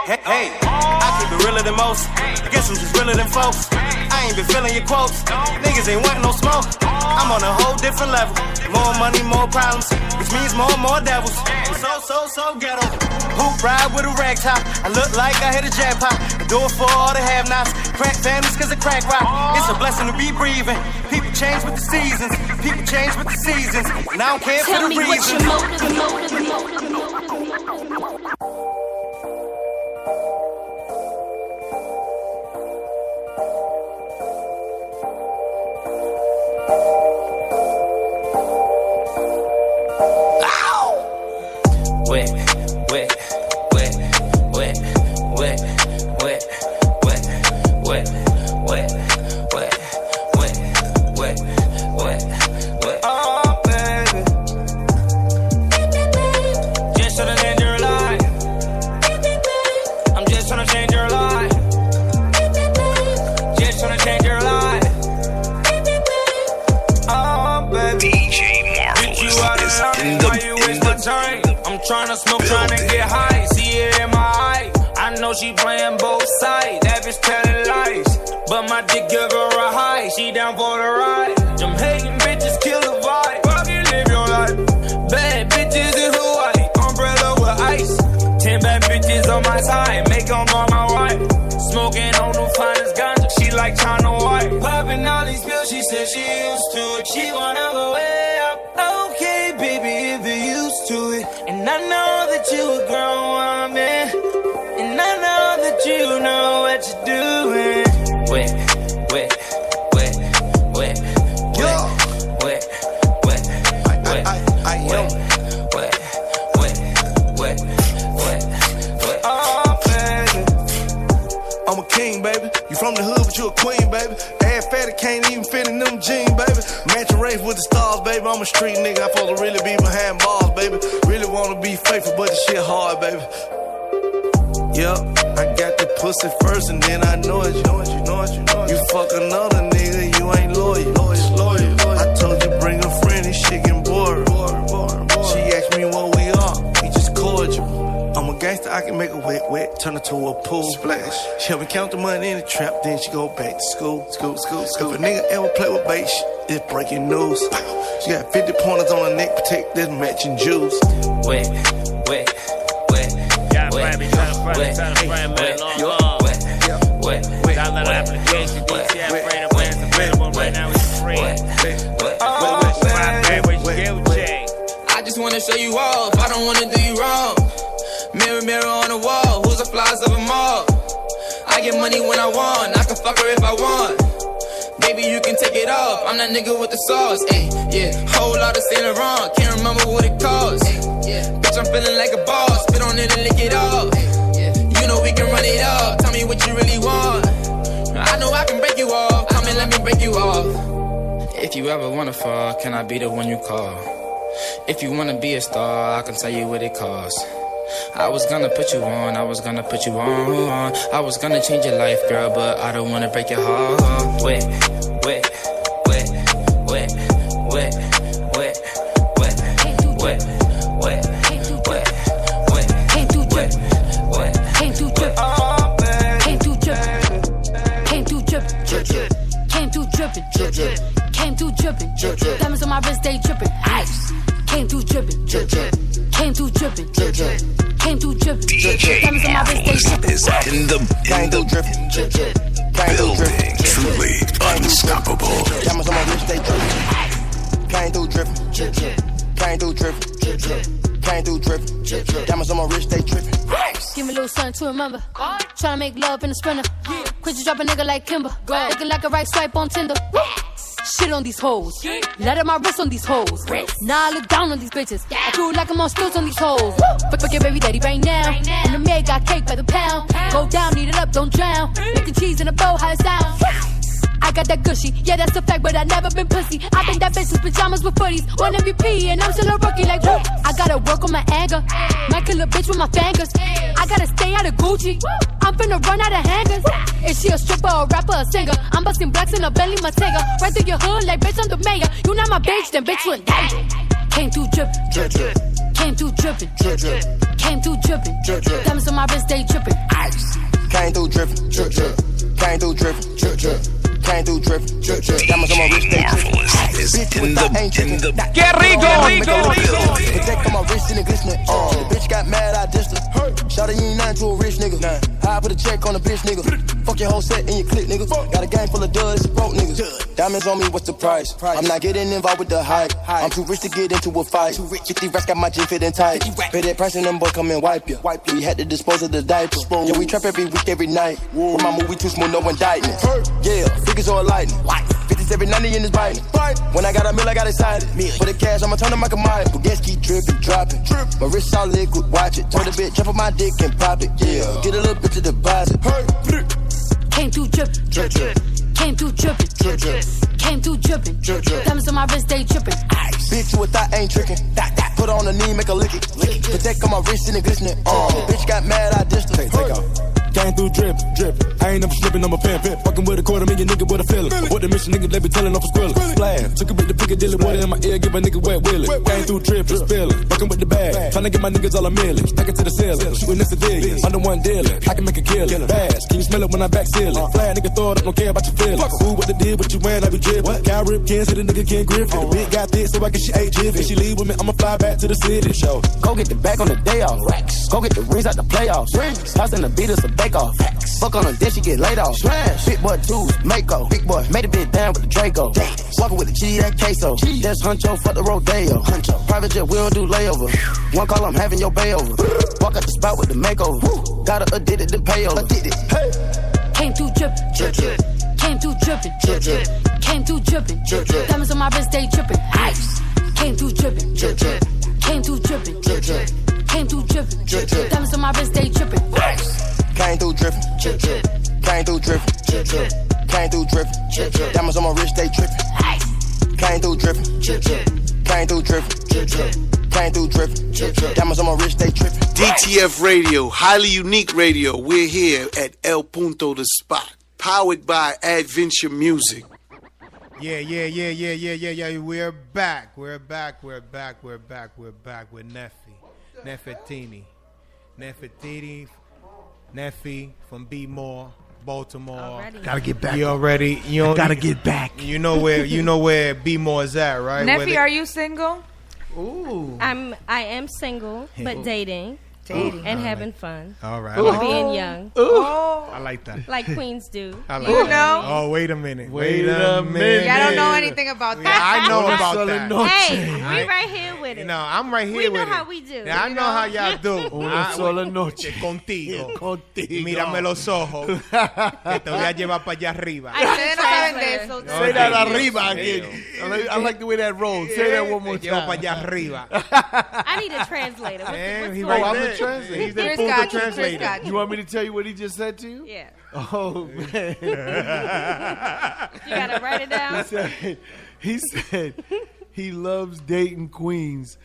[SPEAKER 19] Hey, I keep it realer than most. I guess I'm just realer than folks. I ain't been feeling your quotes. Niggas ain't wanting no smoke. I'm on a whole different level. More money, more problems, which means more devils. I'm so ghetto. Hoop ride with a rag top. I look like I hit a jackpot. I do it for all the have-nots. Crack families cause of crack rock. It's a blessing to be breathing. People change with the seasons. People change with the seasons. And I don't care for the reasons.
[SPEAKER 1] tryna smoke, tryna get high. See it in my eye. I know she playing both sides. That bitch telling lies. But my dick give her a high. She down for the ride. Them hating bitches kill the vibe. Fucking live your life. Bad bitches in Hawaii. Umbrella with ice. 10 bad bitches on my side. Make them on my wife. Smoking on the finest ganja. She like China White. Popping all these pills. She said she used to it. She wanna go way up. Okay, baby, if you're used to it. And I know that you a grown woman. And I know that you know what you're doing. Wet, wet, wet, wet, wet, wet, wet, wet, wet, wet, wet. Oh, baby.
[SPEAKER 3] I'm a king, baby. You from the hood, but you a queen, baby. Ass fatty can't even fit in them jeans, baby. Mansion race with the stars, baby. I'm a street nigga. I'm supposed to really be behind bars, baby. Really wanna be faithful, but this shit hard, baby. Yep, I got the pussy first and then I know it. You fuck another nigga, you ain't loyal. I told you bring a friend, this shit getting bored. She asked me what we are, we just cordial. I'm a gangster, I can make a wet, turn it to a pool. Splash. She help me count the money in the trap, then she go back to school. If a nigga ever play with bait, it's breaking news. She got 50 pointers on her neck, protect this matching jewels.
[SPEAKER 1] Wet, wet, wet.
[SPEAKER 6] Trying to frame man, long. Download the application, DTF Freedom Plans available right now. It's free.
[SPEAKER 1] I just wanna show you off. I don't wanna do you wrong. Mirror, mirror on the wall. Who's the flies of them all? I get money when I want. I can fuck her if I want. Baby, you can take it off. I'm that nigga with the sauce. Ay, yeah, whole lot of Saint Laurent. Can't remember what it costs. Yeah, bitch, I'm feeling like a boss. Spit on it and lick it off. You know we can run it up. Tell me what you really want. I know I can break you off. Come and let me break you off. If you ever wanna fall, can I be the one you call? If you wanna be a star, I can tell you what it costs. I was gonna put you on, I was gonna put you on. I was gonna change your life, girl, but I don't wanna break your heart. Wet, wet, wet, wet, wet, wet, wet, wet, wet, wet, wet. Came through drippin', came through drippin', came through drippin', came through drippin', came through drippin', came through drippin'. Diamonds on my wrist, they drippin'. Ice. Came through drippin', came through drippin', came through drippin'. Diamonds on my wrist, they drippin'.
[SPEAKER 8] Is in the building, truly unstoppable.
[SPEAKER 20] Diamonds on my wrist, they drippin'. Came through drippin', came through drippin', came through drippin'. Diamonds on my wrist, they drippin'.
[SPEAKER 5] Give me a little something to remember. Tryna make love in the sprinter. Quit you drop a nigga like Kimber. Looking like a right swipe on Tinder. Shit on these hoes. Let up my wrist on these hoes. Now I look down on these bitches. I do it like I'm on stilts on these hoes. Fuck your baby daddy right now. And the maid got cake by the pound. Go down, eat it up, don't drown. Making cheese in a bowl, how it sound. I got that gushy, yeah, that's a fact, but I never been pussy. I been that bitch with pajamas with footies. One MVP, and I'm still a rookie, like, whoop. I gotta work on my anger. Might kill a bitch with my fingers. I gotta stay out of Gucci. I'm finna run out of hangers. Is she a stripper, a rapper, a singer? I'm busting blacks in a Bentley Matega. Right through your hood, like, bitch, I'm the mayor. You not my bitch, then bitch, you in danger. Came through drippin', came through drippin', came through drippin'. Diamonds on my wrist, they drippin'. Ice.
[SPEAKER 20] Came through drippin', came through drippin'. Came through drippin', diamonds on my wrist, they drippin'.
[SPEAKER 6] Get rico.
[SPEAKER 20] Protect on my wrist and it glistening. The bitch got mad, I dissed her. Shawty, you ain't nothing to a rich nigga. I put a check on a bitch nigga. Fuck your whole set and your clique nigga. Got a gang full of duds, broke niggas. Diamonds on me, what's the price? I'm not getting involved with the hype. I'm too rich to get into a fight. 50 racks got my jeans fitting tight. Pay that price and them boys come and wipe ya. We had to dispose of the diaper. Yeah, we trap every week, every night. With my movie too smooth, no indictment. Yeah, figures on lightning. 57, 90 in this biting. When I got a meal, I got excited. For the cash, I'ma turn them like a mile. But gas keep dripping, dropping. My wrist all liquid, watch it. Told the bitch, jump on my dick and pop it. Yeah, get a little bit to deposit.
[SPEAKER 5] Came through drippin', came through drippin', came through drippin'. Diamonds on my wrist, they drippin'.
[SPEAKER 20] Bitch, you a thought ain't trickin'. Put on the knee, make a lick it. Protect on my wrist and it glistening. Bitch got mad, I dissed her. Take off.
[SPEAKER 19] Came through drip. I ain't never slipping, I'm a pimp. Fucking with a $250,000 nigga with a feeling. What the mission nigga, they be telling off a squirrel. Splash, took a bit to Piccadilly, water in my ear, give a nigga wet willy. Came through drip, spilling. Fucking with the bag, trying to get my niggas all a million. Stacking to the ceiling, shooting this civilian. Under one dealer, I can make a killing. Bass, can you smell it when I back ceiling? Fly nigga, throw it up, don't care about your feelings. Who what they did, what you wearing, I be drippin'. Cow rip, can't hit a nigga, can't grip it. Big got thick, so I can she ate jiffy. She leave with me, I'ma fly back to the city. Show.
[SPEAKER 12] Go get the bag on the day off. Go get the rings out the playoffs. House in the beat us a bake off. Fuck on her, then she get laid off. Big boy twos, Mako. Big boy made a bit down with the Draco. Walking with the G that queso. That's Huncho, fuck the Rodeo. Private jet, we don't do layover. One call, I'm having your bay over. Walk out the spot with the makeover. Got her addicted to payover.
[SPEAKER 4] Came through drippin'. Came through drippin'. Came through drippin'. Diamonds on my wrist, they drippin'. Ice. Came through drippin'. Came through drippin'. Came through drippin'. Diamonds on my wrist, they drippin'. Ice.
[SPEAKER 20] Came through drippin'. Came through drippin'. Came through drippin'. Diamonds on my wrist, they trippin'.
[SPEAKER 4] Ice.
[SPEAKER 20] Came through drippin'. Came through drippin'. Came through drippin'. Diamonds on my wrist, they trippin'.
[SPEAKER 2] DTF Radio, highly unique radio. We're here at El Punto, the spot. Powered by Adventure Music.
[SPEAKER 16] Yeah. We're back with Neffy from B More, Baltimore.
[SPEAKER 15] Gotta get back.
[SPEAKER 16] You already,
[SPEAKER 15] gotta get back.
[SPEAKER 16] You know where B More is at, right?
[SPEAKER 14] Neffy, are you single?
[SPEAKER 15] Ooh.
[SPEAKER 17] I am single, but dating. And having fun.
[SPEAKER 16] All right.
[SPEAKER 17] And being young.
[SPEAKER 16] I like that.
[SPEAKER 17] Like queens do.
[SPEAKER 16] I like
[SPEAKER 14] You
[SPEAKER 16] that.
[SPEAKER 14] know?
[SPEAKER 16] Oh, wait a minute.
[SPEAKER 14] Yeah, I don't know anything about that.
[SPEAKER 16] I know about that.
[SPEAKER 17] Hey, we right here with it.
[SPEAKER 16] No, I'm right here
[SPEAKER 17] we
[SPEAKER 16] with it.
[SPEAKER 17] know how we do.
[SPEAKER 16] Yeah, I know how y'all do.
[SPEAKER 15] Una sola noche.
[SPEAKER 16] Contigo. Mírame los ojos. Que te voy a llevar para allá arriba.
[SPEAKER 14] Ustedes no saben de eso.
[SPEAKER 15] Say that arriba again. I like the way that rolls. Say that one more
[SPEAKER 16] Te llevo
[SPEAKER 15] time.
[SPEAKER 16] para allá arriba.
[SPEAKER 17] I need a translator. What's
[SPEAKER 16] He's
[SPEAKER 17] going
[SPEAKER 16] right
[SPEAKER 17] on?
[SPEAKER 16] there.
[SPEAKER 15] Translator.
[SPEAKER 16] He's the
[SPEAKER 14] Chris
[SPEAKER 16] Punto
[SPEAKER 14] got you,
[SPEAKER 16] translator.
[SPEAKER 14] Chris got
[SPEAKER 15] You want me to tell you what he just said to you?
[SPEAKER 17] Yeah.
[SPEAKER 15] Oh, man.
[SPEAKER 17] You gotta write it down.
[SPEAKER 15] He said he loves dating queens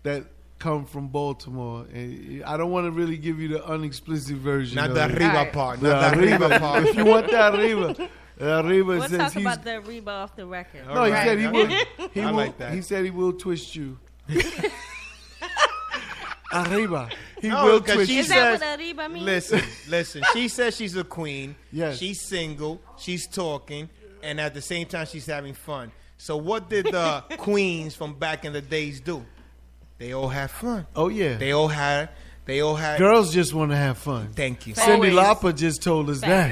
[SPEAKER 15] that come from Baltimore. And I don't want to really give you the unexplicit version.
[SPEAKER 16] Not
[SPEAKER 15] of
[SPEAKER 16] the
[SPEAKER 15] it.
[SPEAKER 16] arriba part.
[SPEAKER 15] The
[SPEAKER 16] Not the arriba part.
[SPEAKER 15] If you want the arriba.
[SPEAKER 17] We'll
[SPEAKER 15] says
[SPEAKER 17] talk
[SPEAKER 15] he's,
[SPEAKER 17] about the Reba off the record.
[SPEAKER 15] no, he said he would. He
[SPEAKER 16] I
[SPEAKER 15] will,
[SPEAKER 16] like that.
[SPEAKER 15] He said he will twist you. Arriba. He
[SPEAKER 16] No,
[SPEAKER 15] will
[SPEAKER 16] 'cause
[SPEAKER 15] twist
[SPEAKER 16] she
[SPEAKER 15] you.
[SPEAKER 17] Is that what Arriba means?
[SPEAKER 16] Listen. She says she's a queen.
[SPEAKER 15] Yes.
[SPEAKER 16] She's single. She's talking. And at the same time, she's having fun. So what did the queens from back in the days do? They all had fun.
[SPEAKER 15] Oh, yeah.
[SPEAKER 16] They all had.
[SPEAKER 15] Girls just want to have fun.
[SPEAKER 16] Thank you.
[SPEAKER 15] Cindy Lauper just told us that.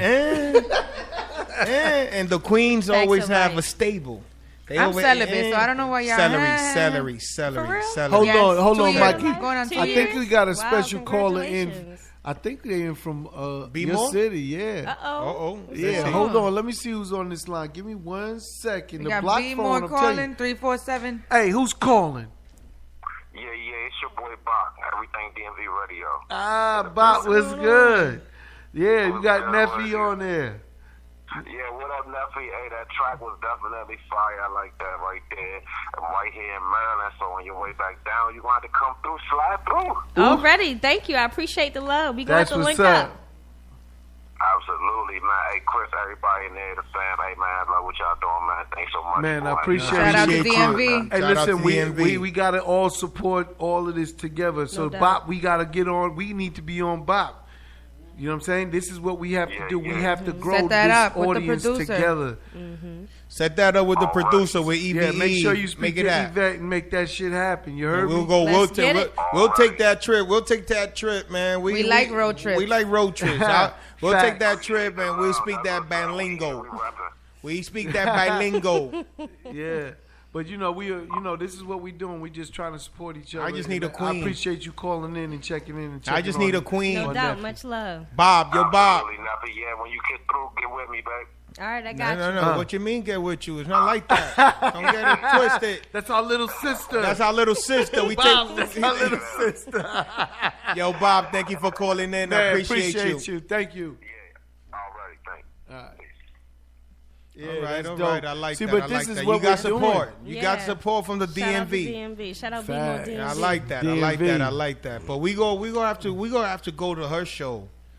[SPEAKER 16] And the queens
[SPEAKER 17] Facts
[SPEAKER 16] always
[SPEAKER 17] are
[SPEAKER 16] have
[SPEAKER 17] right.
[SPEAKER 16] a stable. They
[SPEAKER 14] I'm
[SPEAKER 16] always-
[SPEAKER 14] celibate, so I don't know why y'all...
[SPEAKER 16] Celery.
[SPEAKER 14] For real?
[SPEAKER 16] Celery.
[SPEAKER 15] Hold on,
[SPEAKER 14] years.
[SPEAKER 15] Mikey.
[SPEAKER 14] Going on 2
[SPEAKER 15] I think
[SPEAKER 14] years?
[SPEAKER 15] we got a
[SPEAKER 17] Wow,
[SPEAKER 15] special caller in.
[SPEAKER 17] congratulations.
[SPEAKER 15] I think they in from
[SPEAKER 16] B-more?
[SPEAKER 15] your city, yeah.
[SPEAKER 16] Uh-oh.
[SPEAKER 15] Yeah, hold on. Let me see who's on this line. Give me 1 second.
[SPEAKER 14] We
[SPEAKER 15] The
[SPEAKER 14] got
[SPEAKER 15] block
[SPEAKER 14] B
[SPEAKER 15] phone,
[SPEAKER 14] more
[SPEAKER 15] I'm telling
[SPEAKER 14] calling, 347.
[SPEAKER 15] you. Hey, who's calling?
[SPEAKER 21] Yeah, it's your boy Bach, Everything DMV Radio.
[SPEAKER 15] Ah, Bot was good. Yeah, we got Neffy on there.
[SPEAKER 21] Yeah, what up, Neffy? Hey, that track was definitely fire. I like that right there. I'm right here in Maryland, so on your way back down, you're going to have to come through, slide through.
[SPEAKER 17] Already. Thank you. I appreciate the love. We going to have to link up.
[SPEAKER 21] Absolutely, man. Hey, Chris, everybody in there, the fam. Hey, man, I love what y'all doing, man. Thanks so much.
[SPEAKER 15] Man, I
[SPEAKER 21] boy.
[SPEAKER 15] appreciate
[SPEAKER 14] Shout out to
[SPEAKER 15] you.
[SPEAKER 14] DMV.
[SPEAKER 15] Hey,
[SPEAKER 16] Shout out
[SPEAKER 15] listen,
[SPEAKER 16] to DMV.
[SPEAKER 15] we got to all support all of this together. So,
[SPEAKER 17] No doubt.
[SPEAKER 15] Bop, we got to get on. We need to be on Bop. You know what I'm saying? This is what we have to do. We have to grow
[SPEAKER 14] Set that
[SPEAKER 15] this
[SPEAKER 14] up with the
[SPEAKER 15] audience
[SPEAKER 14] producer.
[SPEAKER 15] together.
[SPEAKER 16] Set that up with the producer with EVE.
[SPEAKER 15] Yeah, make sure you speak
[SPEAKER 16] Make
[SPEAKER 15] to
[SPEAKER 16] it happen.
[SPEAKER 15] Yvette and make that shit happen. You heard
[SPEAKER 16] We'll
[SPEAKER 15] me?
[SPEAKER 16] go.
[SPEAKER 14] Let's get it.
[SPEAKER 16] We'll take that trip. We'll take that trip, man.
[SPEAKER 14] We like road trips.
[SPEAKER 16] We like road trips. We'll take that trip and we'll speak that bilingo. We speak that bilingo.
[SPEAKER 15] Yeah. But this is what we doing. We just trying to support each other.
[SPEAKER 16] I just need a
[SPEAKER 15] And
[SPEAKER 16] queen.
[SPEAKER 15] I appreciate you calling in and checking in and checking
[SPEAKER 16] I just need a queen.
[SPEAKER 17] No
[SPEAKER 15] on
[SPEAKER 17] doubt.
[SPEAKER 15] Neffy.
[SPEAKER 17] Much love.
[SPEAKER 16] Bob, yo, Bob.
[SPEAKER 21] Absolutely, Neffy. Yeah, when you get through, get with me, babe.
[SPEAKER 17] All right, I got
[SPEAKER 16] No.
[SPEAKER 17] you.
[SPEAKER 16] What you mean get with you? It's not like that. Don't get it twisted.
[SPEAKER 15] That's our little sister.
[SPEAKER 16] That's our little sister. We
[SPEAKER 15] Bob,
[SPEAKER 16] take.
[SPEAKER 15] that's our little sister.
[SPEAKER 16] Yo, Bob, thank you for calling in. I
[SPEAKER 15] Man,
[SPEAKER 16] appreciate you.
[SPEAKER 15] Thank you.
[SPEAKER 21] All right, thanks.
[SPEAKER 15] All right. Yeah,
[SPEAKER 16] All right,
[SPEAKER 15] that's
[SPEAKER 16] all
[SPEAKER 15] dope.
[SPEAKER 16] right. I like
[SPEAKER 15] See,
[SPEAKER 16] that.
[SPEAKER 15] but
[SPEAKER 16] I
[SPEAKER 15] this
[SPEAKER 16] like
[SPEAKER 15] is
[SPEAKER 16] that.
[SPEAKER 15] what
[SPEAKER 16] You got
[SPEAKER 15] we're doing.
[SPEAKER 16] support. You got support from the
[SPEAKER 17] Shout out to
[SPEAKER 16] DMV.
[SPEAKER 17] DMV. Shout out
[SPEAKER 15] Facts.
[SPEAKER 17] B-More DMV.
[SPEAKER 16] I like that. I like that. I like that. But we gonna have to go to her show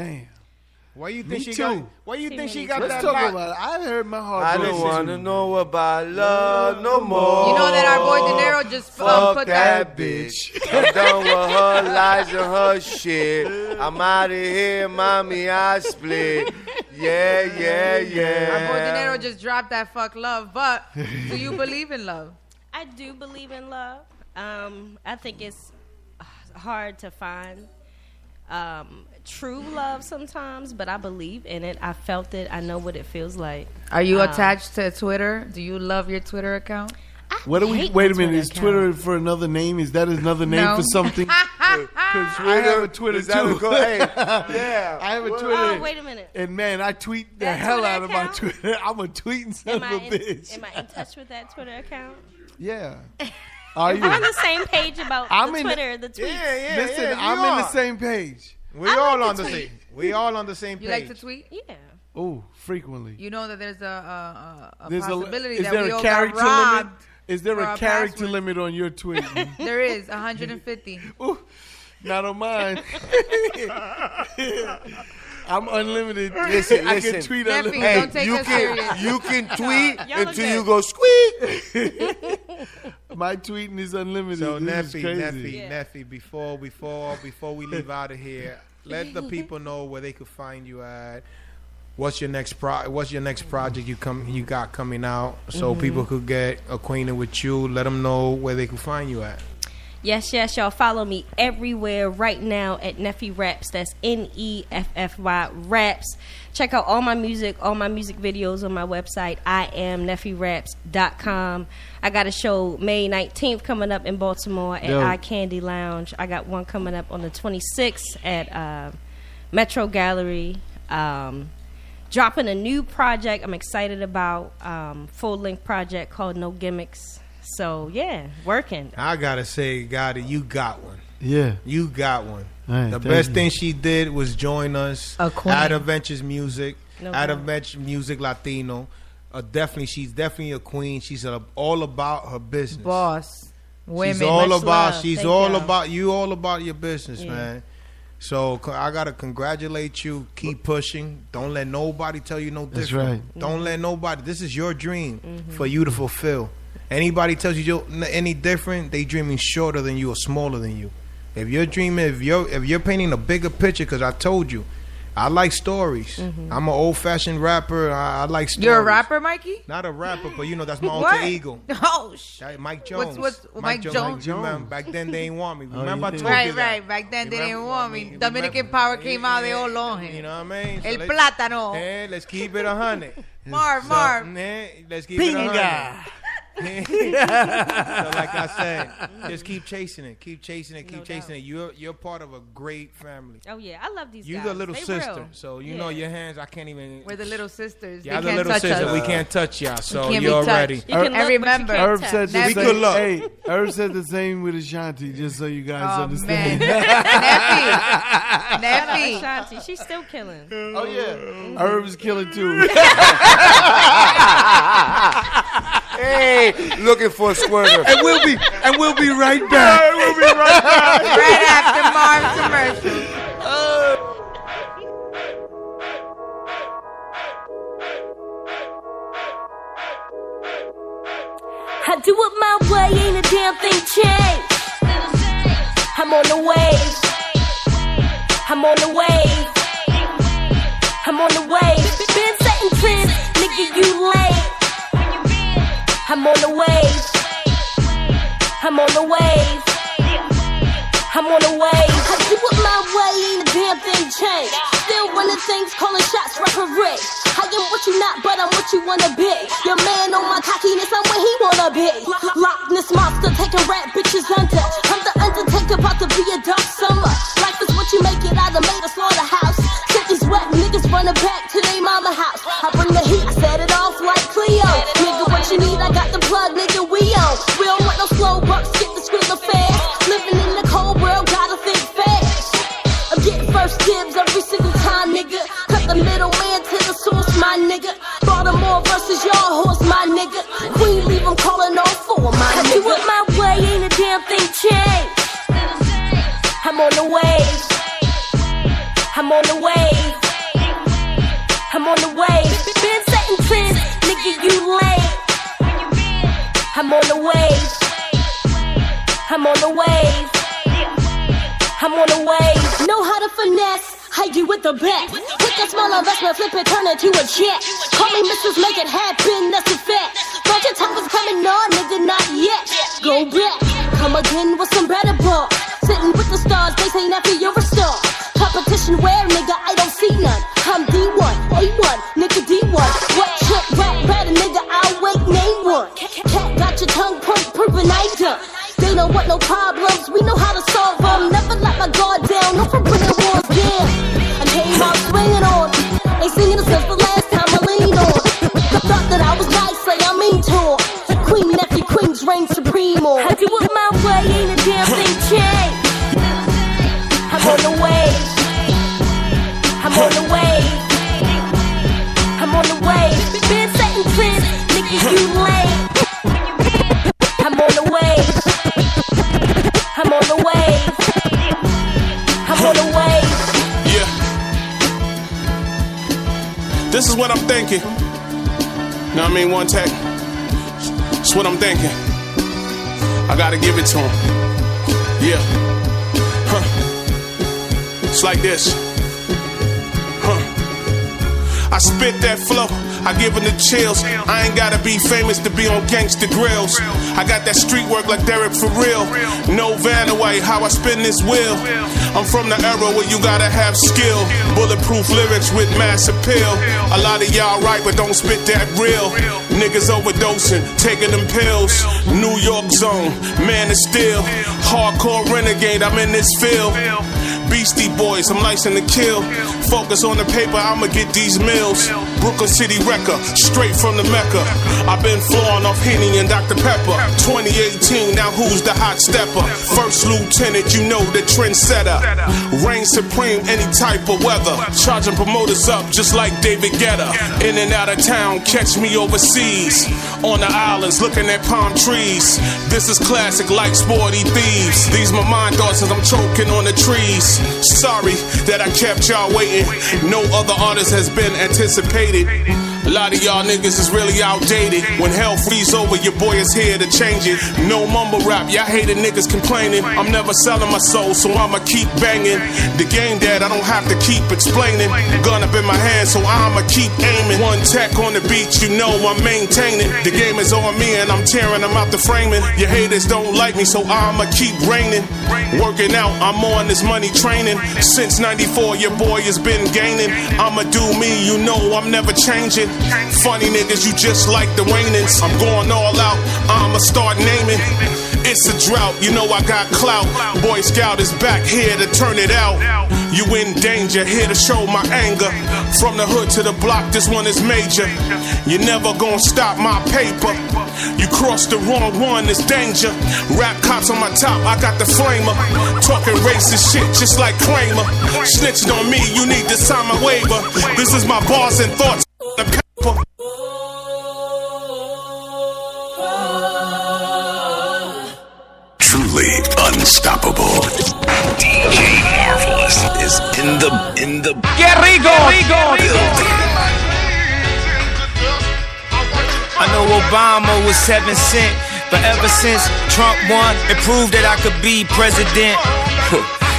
[SPEAKER 15] Damn.
[SPEAKER 16] Why you think
[SPEAKER 15] Me
[SPEAKER 16] she got?
[SPEAKER 15] too.
[SPEAKER 16] Why you think she got
[SPEAKER 15] Let's
[SPEAKER 16] that?
[SPEAKER 15] talk
[SPEAKER 16] back?
[SPEAKER 15] about it. I heard my heart.
[SPEAKER 3] I
[SPEAKER 15] go
[SPEAKER 3] don't
[SPEAKER 15] this
[SPEAKER 3] want to
[SPEAKER 15] week.
[SPEAKER 3] know about love no more.
[SPEAKER 14] You know that our boy De Niro just
[SPEAKER 3] Fuck
[SPEAKER 14] put
[SPEAKER 3] that bitch. I'm done with her lies and her shit. I'm out of here, mommy. I split. Yeah.
[SPEAKER 14] Our boy De Niro just dropped that fuck love. But do you believe in love?
[SPEAKER 17] I do believe in love. I think it's hard to find true love sometimes, but I believe in it. I felt it. I know what it feels like.
[SPEAKER 14] Are you attached to Twitter? Do you love your Twitter account?
[SPEAKER 15] What do we? Wait a minute. Is Twitter for another name? Is that another name
[SPEAKER 14] No.
[SPEAKER 15] for something? Because I have a Twitter too.
[SPEAKER 3] Hey, yeah.
[SPEAKER 15] I have a Twitter.
[SPEAKER 17] Oh, wait a minute.
[SPEAKER 15] And man, I tweet the
[SPEAKER 17] That
[SPEAKER 15] hell
[SPEAKER 17] Twitter
[SPEAKER 15] out of my
[SPEAKER 17] account?
[SPEAKER 15] Twitter. I'm a tweeting son of a bitch.
[SPEAKER 17] Am I in touch with that Twitter account?
[SPEAKER 15] Yeah. Are you?
[SPEAKER 17] We're on the same page about
[SPEAKER 15] I'm
[SPEAKER 17] the
[SPEAKER 15] in
[SPEAKER 17] Twitter, the tweets.
[SPEAKER 15] Listen, I'm in the same page.
[SPEAKER 16] We
[SPEAKER 17] I
[SPEAKER 16] all
[SPEAKER 17] like
[SPEAKER 16] on
[SPEAKER 17] to
[SPEAKER 16] the
[SPEAKER 17] tweet.
[SPEAKER 16] same. We all on the same page.
[SPEAKER 14] You like to tweet?
[SPEAKER 17] Yeah.
[SPEAKER 15] Oh, frequently.
[SPEAKER 14] You know that there's a
[SPEAKER 15] There's
[SPEAKER 14] possibility
[SPEAKER 15] is
[SPEAKER 14] that
[SPEAKER 15] there
[SPEAKER 14] we
[SPEAKER 15] a
[SPEAKER 14] all
[SPEAKER 15] character
[SPEAKER 14] got robbed.
[SPEAKER 15] limit? Is there
[SPEAKER 14] for
[SPEAKER 15] a
[SPEAKER 14] our
[SPEAKER 15] character
[SPEAKER 14] password.
[SPEAKER 15] limit on your tweet?
[SPEAKER 14] There is 150.
[SPEAKER 15] Ooh, not on mine. I'm unlimited.
[SPEAKER 3] Listen,
[SPEAKER 15] I can tweet
[SPEAKER 14] Nephew,
[SPEAKER 15] unlimited.
[SPEAKER 3] Hey,
[SPEAKER 14] don't take
[SPEAKER 3] you
[SPEAKER 14] us
[SPEAKER 3] can
[SPEAKER 14] serious.
[SPEAKER 3] you can tweet
[SPEAKER 17] Y'all look
[SPEAKER 3] until
[SPEAKER 17] good.
[SPEAKER 3] you go squeak.
[SPEAKER 15] My tweeting is unlimited.
[SPEAKER 16] So
[SPEAKER 15] This is crazy.
[SPEAKER 16] Neffy, before we leave out of here, let the people know where they could find you at. What's your next project you got coming out, so people could get acquainted with you. Let them know where they could find you at.
[SPEAKER 17] Yes, y'all follow me everywhere right now at Neffy Raps. That's Neffy Raps. Check out all my music videos on my website, IamNeffyRaps.com. I got a show May 19th coming up in Baltimore at Eye Candy Lounge. I got one coming up on the 26th at Metro Gallery. Dropping a new project I'm excited about, full-length project called No Gimmicks. So, yeah, working.
[SPEAKER 16] I gotta say, Gotti, you got one.
[SPEAKER 15] Yeah.
[SPEAKER 16] You got one.
[SPEAKER 15] Right,
[SPEAKER 16] the
[SPEAKER 15] thank
[SPEAKER 16] best
[SPEAKER 15] you.
[SPEAKER 16] thing she did was join us
[SPEAKER 14] A queen.
[SPEAKER 16] at Adventures Music.
[SPEAKER 17] No
[SPEAKER 16] at
[SPEAKER 17] doubt.
[SPEAKER 16] Adventures Music Latino. She's definitely a queen. She's all about her business.
[SPEAKER 14] Boss. Women.
[SPEAKER 16] She's all
[SPEAKER 17] Much
[SPEAKER 16] about.
[SPEAKER 17] love.
[SPEAKER 16] She's
[SPEAKER 17] Thank
[SPEAKER 16] all
[SPEAKER 17] y'all.
[SPEAKER 16] about you. All about your business,
[SPEAKER 17] Yeah.
[SPEAKER 16] man. So I gotta congratulate you. Keep pushing. Don't let nobody tell you no different.
[SPEAKER 15] That's right.
[SPEAKER 16] Don't let nobody. This is your dream for you to fulfill. Anybody tells you any different, they dreaming shorter than you or smaller than you. If you're dreaming, if you're painting a bigger picture, because I told you, I like stories. I'm an old-fashioned rapper. I like stories.
[SPEAKER 14] You're a rapper, Mikey?
[SPEAKER 16] Not a rapper, but that's my
[SPEAKER 14] What?
[SPEAKER 16] alter ego.
[SPEAKER 14] Oh,
[SPEAKER 16] Mike Jones.
[SPEAKER 14] What's Mike Jones?
[SPEAKER 16] Remember, back then they ain't want me.
[SPEAKER 15] Oh,
[SPEAKER 16] Remember I
[SPEAKER 15] you
[SPEAKER 16] told
[SPEAKER 15] did.
[SPEAKER 16] you that.
[SPEAKER 14] Right. Back then they didn't
[SPEAKER 16] Remember-
[SPEAKER 14] want
[SPEAKER 16] I
[SPEAKER 14] me.
[SPEAKER 16] mean,
[SPEAKER 14] Dominican
[SPEAKER 16] remember-
[SPEAKER 14] Power came out, they all on him.
[SPEAKER 16] You know what I mean?
[SPEAKER 14] El plátano.
[SPEAKER 16] Let's keep it 100.
[SPEAKER 14] Marv.
[SPEAKER 16] Let's keep it 100. So like I said, just keep chasing it. Keep chasing it. You're part of a great family.
[SPEAKER 17] Oh, yeah. I love these guys.
[SPEAKER 16] You're the little
[SPEAKER 17] They
[SPEAKER 16] sister.
[SPEAKER 17] real.
[SPEAKER 16] So you know your hands, I can't even.
[SPEAKER 14] We're the little sisters.
[SPEAKER 16] Yeah,
[SPEAKER 14] They
[SPEAKER 16] the
[SPEAKER 14] can't
[SPEAKER 16] little
[SPEAKER 14] touch
[SPEAKER 16] sister.
[SPEAKER 14] us.
[SPEAKER 16] We can't touch y'all. So
[SPEAKER 14] can't be
[SPEAKER 16] you're
[SPEAKER 14] touched.
[SPEAKER 16] ready.
[SPEAKER 17] You can
[SPEAKER 14] And
[SPEAKER 17] look,
[SPEAKER 14] remember,
[SPEAKER 17] but you can't
[SPEAKER 15] Herb
[SPEAKER 17] touch.
[SPEAKER 15] said the
[SPEAKER 16] We
[SPEAKER 15] same.
[SPEAKER 16] could look.
[SPEAKER 15] Hey, Herb said the same with Ashanti, just so you guys
[SPEAKER 14] Oh,
[SPEAKER 15] understand.
[SPEAKER 14] man. Neffy.
[SPEAKER 17] Ashanti, she's still killing.
[SPEAKER 15] Oh yeah, Herb is killing too.
[SPEAKER 3] Hey, looking for a squirter.
[SPEAKER 15] and we'll be right back.
[SPEAKER 14] Right after Marv's commercial.
[SPEAKER 13] I do it my way, ain't a damn thing changed. I'm on the wave. I'm on the wave. I'm on the wave. Been setting trends, nigga, you late. I'm on the wave. I'm on the wave. I'm on the wave. I do it my way, ain't a damn thing changed. Still running things, calling shots, referee. I am what you not, but I'm what you wanna be. Your man on my cockiness, I'm where he wanna be. Loch Ness monster, taking rap bitches under. I'm the Undertaker, about to be a dark summer. Life is what you make it out of, made a slaughterhouse. Set these wet niggas running back to their mama house. I bring the heat, I set it off like Cleo. Nigga, what you need, I got the plug, nigga, we on. We don't want no slow bucks, get the script fast. Living in the cold world, gotta think fast. I'm getting first dibs every single time, nigga. Cut the middleman to the source, my nigga. Baltimore versus y'all horse, my nigga. Queen, leave them calling on for my nigga. I do it my way, ain't a damn thing changed. I'm on the wave. I'm on the wave. I'm on the way. Been setting trends, nigga, you late. I'm on the wave. I'm on the wave. I'm on the wave. Know how to finesse. Hide you with the best. Take a small investment, flip it, turn it to a check. Call me Mrs. Make It Happen, that's a fact. Thought your time was coming on, nigga, not yet. Go back, come again with some better ball. Sitting with the stars, they say Nappy, you're a star. Competition where, nigga, I don't see none. I'm D1, A1, nigga D1. What trick, rap, better, nigga, I'll wait, name one. Cat got your tongue point, proving I done. They don't want no problems, we know how to solve them. Never let my guard down, no for bringing walls down. I came out swinging on. Ain't singing the since the last time I leaned on. Thought that I was nice, say I'm into it. Queen, nephew, queens reign supreme on. I do it my way, ain't a damn thing change. I'm on the wave. I'm on the wave. I'm on the wave. Been setting trends, nigga, you late. I'm on the wave. I'm on the wave. I'm on the wave.
[SPEAKER 9] Yeah. This is what I'm thinking. Know what I mean? One take. It's what I'm thinking. I gotta give it to him. Yeah. Huh. It's like this. Huh. I spit that flow. I give him the chills. I ain't gotta be famous to be on gangsta grills. I got that street work like Derek for real. No Vanaway, how I spin this wheel. I'm from the era where you gotta have skill. Bulletproof lyrics with mass appeal. A lot of y'all right, but don't spit that real. Niggas overdosing, taking them pills. New York zone, man of steel. Hardcore renegade, I'm in this field. Beastie Boys, I'm licensed to kill. Focus on the paper, I'ma get these mills. Brooklyn City wrecker, straight from the Mecca. I've been flowing off Henny and Dr. Pepper. 2018, now who's the hot stepper? First lieutenant, you know the trendsetter. Reign supreme, any type of weather. Charging promoters up just like David Guetta. In and out of town, catch me overseas. On the islands, looking at palm trees. This is classic like Sporty Thieves. These my mind thoughts as I'm choking on the trees. Sorry that I kept y'all waiting. No other artist has been anticipated. A lot of y'all niggas is really outdated. When hell freezes over, your boy is here to change it. No mumble rap, y'all hated niggas complaining. I'm never selling my soul, so I'ma keep banging. The game that I don't have to keep explaining. Gun up in my hand, so I'ma keep aiming. One tech on the beat, you know I'm maintaining. The game is on me and I'm tearing them out the framing. Your haters don't like me, so I'ma keep reigning. Working out, I'm on this money training. Since 94, your boy has been gaining. I'ma do me, you know I'm never changing. Funny niggas, you just like the Waynans. I'm going all out, I'ma start naming. It's a drought, you know I got clout. Boy Scout is back here to turn it out. You in danger, here to show my anger. From the hood to the block, this one is major. You never gonna stop my paper. You crossed the wrong one, it's danger. Rap cops on my top, I got the flamer. Talking racist shit just like Kramer. Snitching on me, you need to sign my waiver. This is my bars and thoughts. The paper.
[SPEAKER 8] Truly unstoppable. DJ Marvelous is in the
[SPEAKER 6] Get Rico. I know Obama was 7 cent, but ever since Trump won, it proved that I could be president.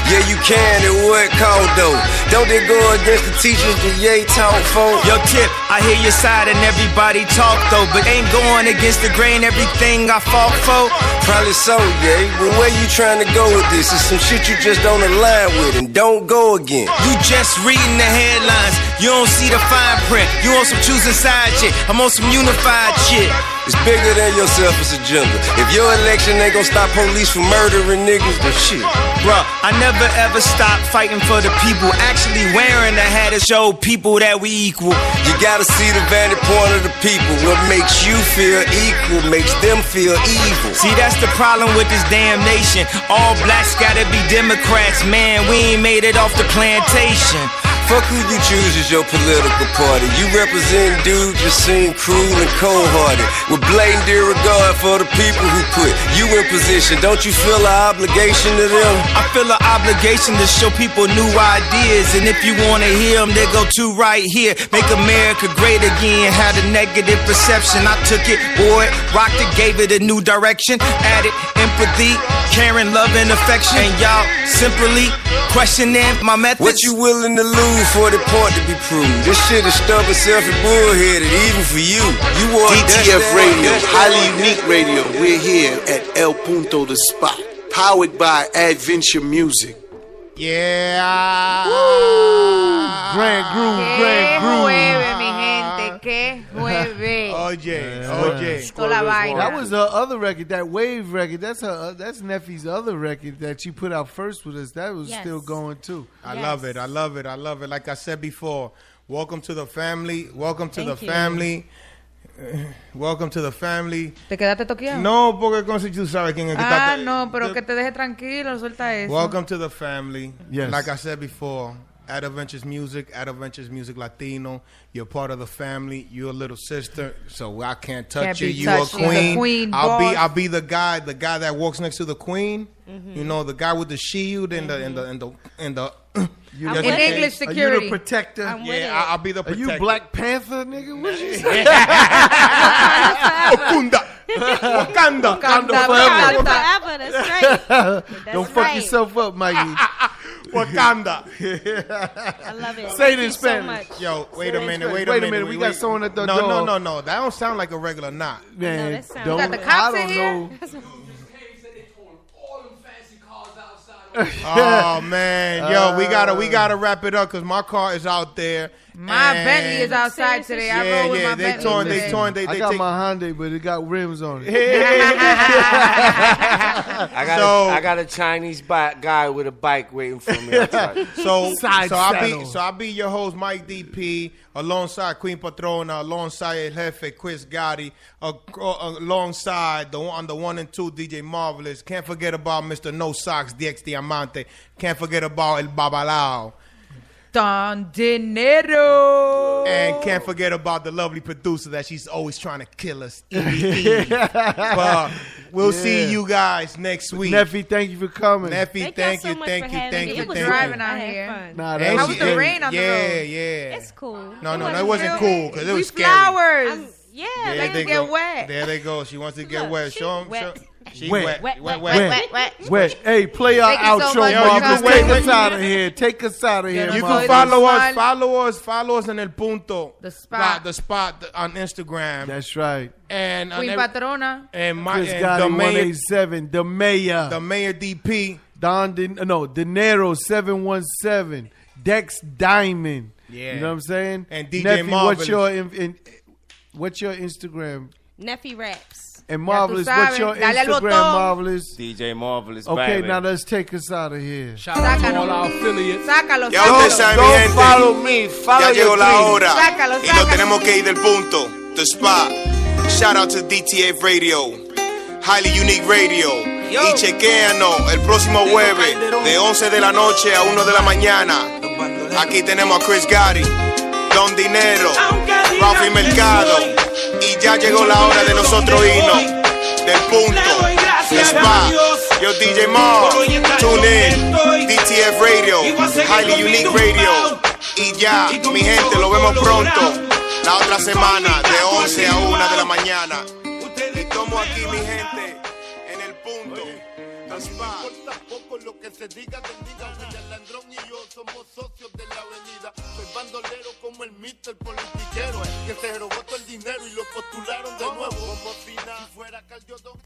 [SPEAKER 22] Yeah, you can, at what cost though? Don't they go against the teachers that Ye taught for?
[SPEAKER 6] Yo, Tip, I hear your side and everybody talk though, but ain't going against the grain everything I fought for.
[SPEAKER 22] Probably so, Ye. But where you trying to go with this? It's some shit you just don't align with and don't go again.
[SPEAKER 6] You just reading the headlines, you don't see the fine print. You on some choosing side shit, I'm on some unified shit.
[SPEAKER 22] It's bigger than your selfish agenda. If your election ain't gonna stop police from murdering niggas, then shit.
[SPEAKER 6] Bruh, I never ever stopped fighting for the people. Actually wearing a hat to show people that we equal.
[SPEAKER 22] You gotta see the vantage point of the people. What makes you feel equal makes them feel evil.
[SPEAKER 6] See, that's the problem with this damn nation. All blacks gotta be Democrats, man. We ain't made it off the plantation.
[SPEAKER 22] Fuck who you choose as your political party. You represent dudes that seem cruel and cold-hearted, with blatant disregard for the people who put you in position. Don't you feel an obligation to them?
[SPEAKER 7] I feel an obligation to show people new ideas, and if you wanna hear them, they go to right here. Make America great again. Had a negative perception, I took it, wore it, rocked it, gave it a new direction. Added empathy, caring, love, and affection. And y'all simply questioning my methods.
[SPEAKER 22] What you willing to lose for the point to be proved? This shit is stubborn, selfish, bullheaded, even for you. You want
[SPEAKER 2] DTF Radio, highly unique radio. We're here at El Punto, the spot. Powered by Adventure Music.
[SPEAKER 16] Yeah.
[SPEAKER 15] Grand groove.
[SPEAKER 14] Jueves, mi gente, que jueves.
[SPEAKER 16] Oye.
[SPEAKER 14] Toda la vaina.
[SPEAKER 15] That was her other record, that Wave record. That's Neffy's other record that she put out first with us. That was still going too.
[SPEAKER 16] I love it. Like I said before, welcome to the family. Welcome to the family. Welcome to the family.
[SPEAKER 14] ¿Te quedaste toqueado?
[SPEAKER 16] No, porque como si tú sabes quién es que está.
[SPEAKER 14] No, pero que te deje tranquilo, suelta eso.
[SPEAKER 16] Welcome to the family.
[SPEAKER 15] Yes.
[SPEAKER 16] Like I said before, at Adventures Music Latino, you're part of the family. You're a little sister, so I can't touch you. You're a queen. I'll be the guy that walks next to the queen. Mm-hmm. You know, the guy with the shield and the
[SPEAKER 14] in English security.
[SPEAKER 15] Are you the protector?
[SPEAKER 16] I'll be the protector.
[SPEAKER 15] Are you Black Panther, nigga? What you say? Wakanda
[SPEAKER 17] forever. That's right.
[SPEAKER 15] Don't fuck yourself up, Mikey.
[SPEAKER 16] Wakanda.
[SPEAKER 17] I love it.
[SPEAKER 15] Say it in Spanish.
[SPEAKER 17] So
[SPEAKER 16] Yo, wait a minute.
[SPEAKER 15] We got someone at the
[SPEAKER 16] door.
[SPEAKER 15] No.
[SPEAKER 16] That don't sound like a regular knot.
[SPEAKER 15] Man,
[SPEAKER 17] that sounds.
[SPEAKER 14] You got the cops in here?
[SPEAKER 15] Know.
[SPEAKER 16] Oh man, yo, we gotta wrap it up because my car is out there.
[SPEAKER 14] My Bentley is outside today. I roll with my Bentley.
[SPEAKER 16] They torn.
[SPEAKER 15] I got my Hyundai, but it got rims on it.
[SPEAKER 3] I got a Chinese guy with a bike waiting for me outside.
[SPEAKER 16] I'll be your host, Mike DP, alongside Queen Patrona, alongside El Jefe, Chris Gotti, alongside the 1 and 2 DJ Marvelous. Can't forget about Mr. No Socks, DX Diamante. Can't forget about El Babalao.
[SPEAKER 14] Don Dinero.
[SPEAKER 16] And can't forget about the lovely producer that she's always trying to kill us. But we'll see you guys next week.
[SPEAKER 15] Neffy, thank you for coming.
[SPEAKER 16] Neffy, thank you.
[SPEAKER 14] It was driving out here.
[SPEAKER 15] How
[SPEAKER 14] was the rain on the road?
[SPEAKER 16] Yeah.
[SPEAKER 17] It's cool.
[SPEAKER 16] No, it wasn't cool because it was scary.
[SPEAKER 14] Flowers.
[SPEAKER 17] Like
[SPEAKER 14] to get wet.
[SPEAKER 16] There they go. She wants to get wet. Show them. She
[SPEAKER 15] wet.
[SPEAKER 14] Wet.
[SPEAKER 15] Hey, play our outro, Marvelous. Take us out of here.
[SPEAKER 16] You can follow us in El Punto.
[SPEAKER 14] The spot
[SPEAKER 16] on Instagram.
[SPEAKER 15] That's right.
[SPEAKER 16] And
[SPEAKER 14] Queen Patrona.
[SPEAKER 16] And
[SPEAKER 15] Chris Gotti 187. The Mayor
[SPEAKER 16] DP.
[SPEAKER 15] Dinero 717. Dex Diamond.
[SPEAKER 16] Yeah.
[SPEAKER 15] You know what I'm saying?
[SPEAKER 16] And DJ
[SPEAKER 15] Neffy,
[SPEAKER 16] Marvelous.
[SPEAKER 15] What's your Instagram?
[SPEAKER 17] Neffy Raps.
[SPEAKER 15] And Marvelous, what's your Instagram, Marvelous?
[SPEAKER 3] DJ Marvelous,
[SPEAKER 15] okay,
[SPEAKER 3] baby.
[SPEAKER 15] now let's take us out of here.
[SPEAKER 18] Shout out to all our affiliates.
[SPEAKER 14] Sácalo.
[SPEAKER 2] Don't follow me. Follow
[SPEAKER 3] ya llegó la hora.
[SPEAKER 14] Sácalo.
[SPEAKER 2] Y lo tenemos que ir del punto. The spot. Shout out to DTF Radio. Highly Unique Radio. Y chequéanos el próximo jueves de 11 de la noche a 1 de la mañana. Aquí tenemos a Chris Gotti, Don Dinero, Rafi Mercado. Y ya llegó la hora de nosotros irnos del punto, the spot. Yo DJ Mar, tune in, DTF Radio, Highly Unique Radio. Y ya, mi gente, lo vemos pronto, la otra semana, de 11 a 1 de la mañana. Y estamos aquí, mi gente, en el punto, the spot.
[SPEAKER 11] Tampoco lo que se diga, William Landrón y yo somos socios de la avenida. Soy bandolero como el Mr. Politiquero, que se robó todo el dinero y lo postularon de nuevo. Como si nada fuera Cardiodón.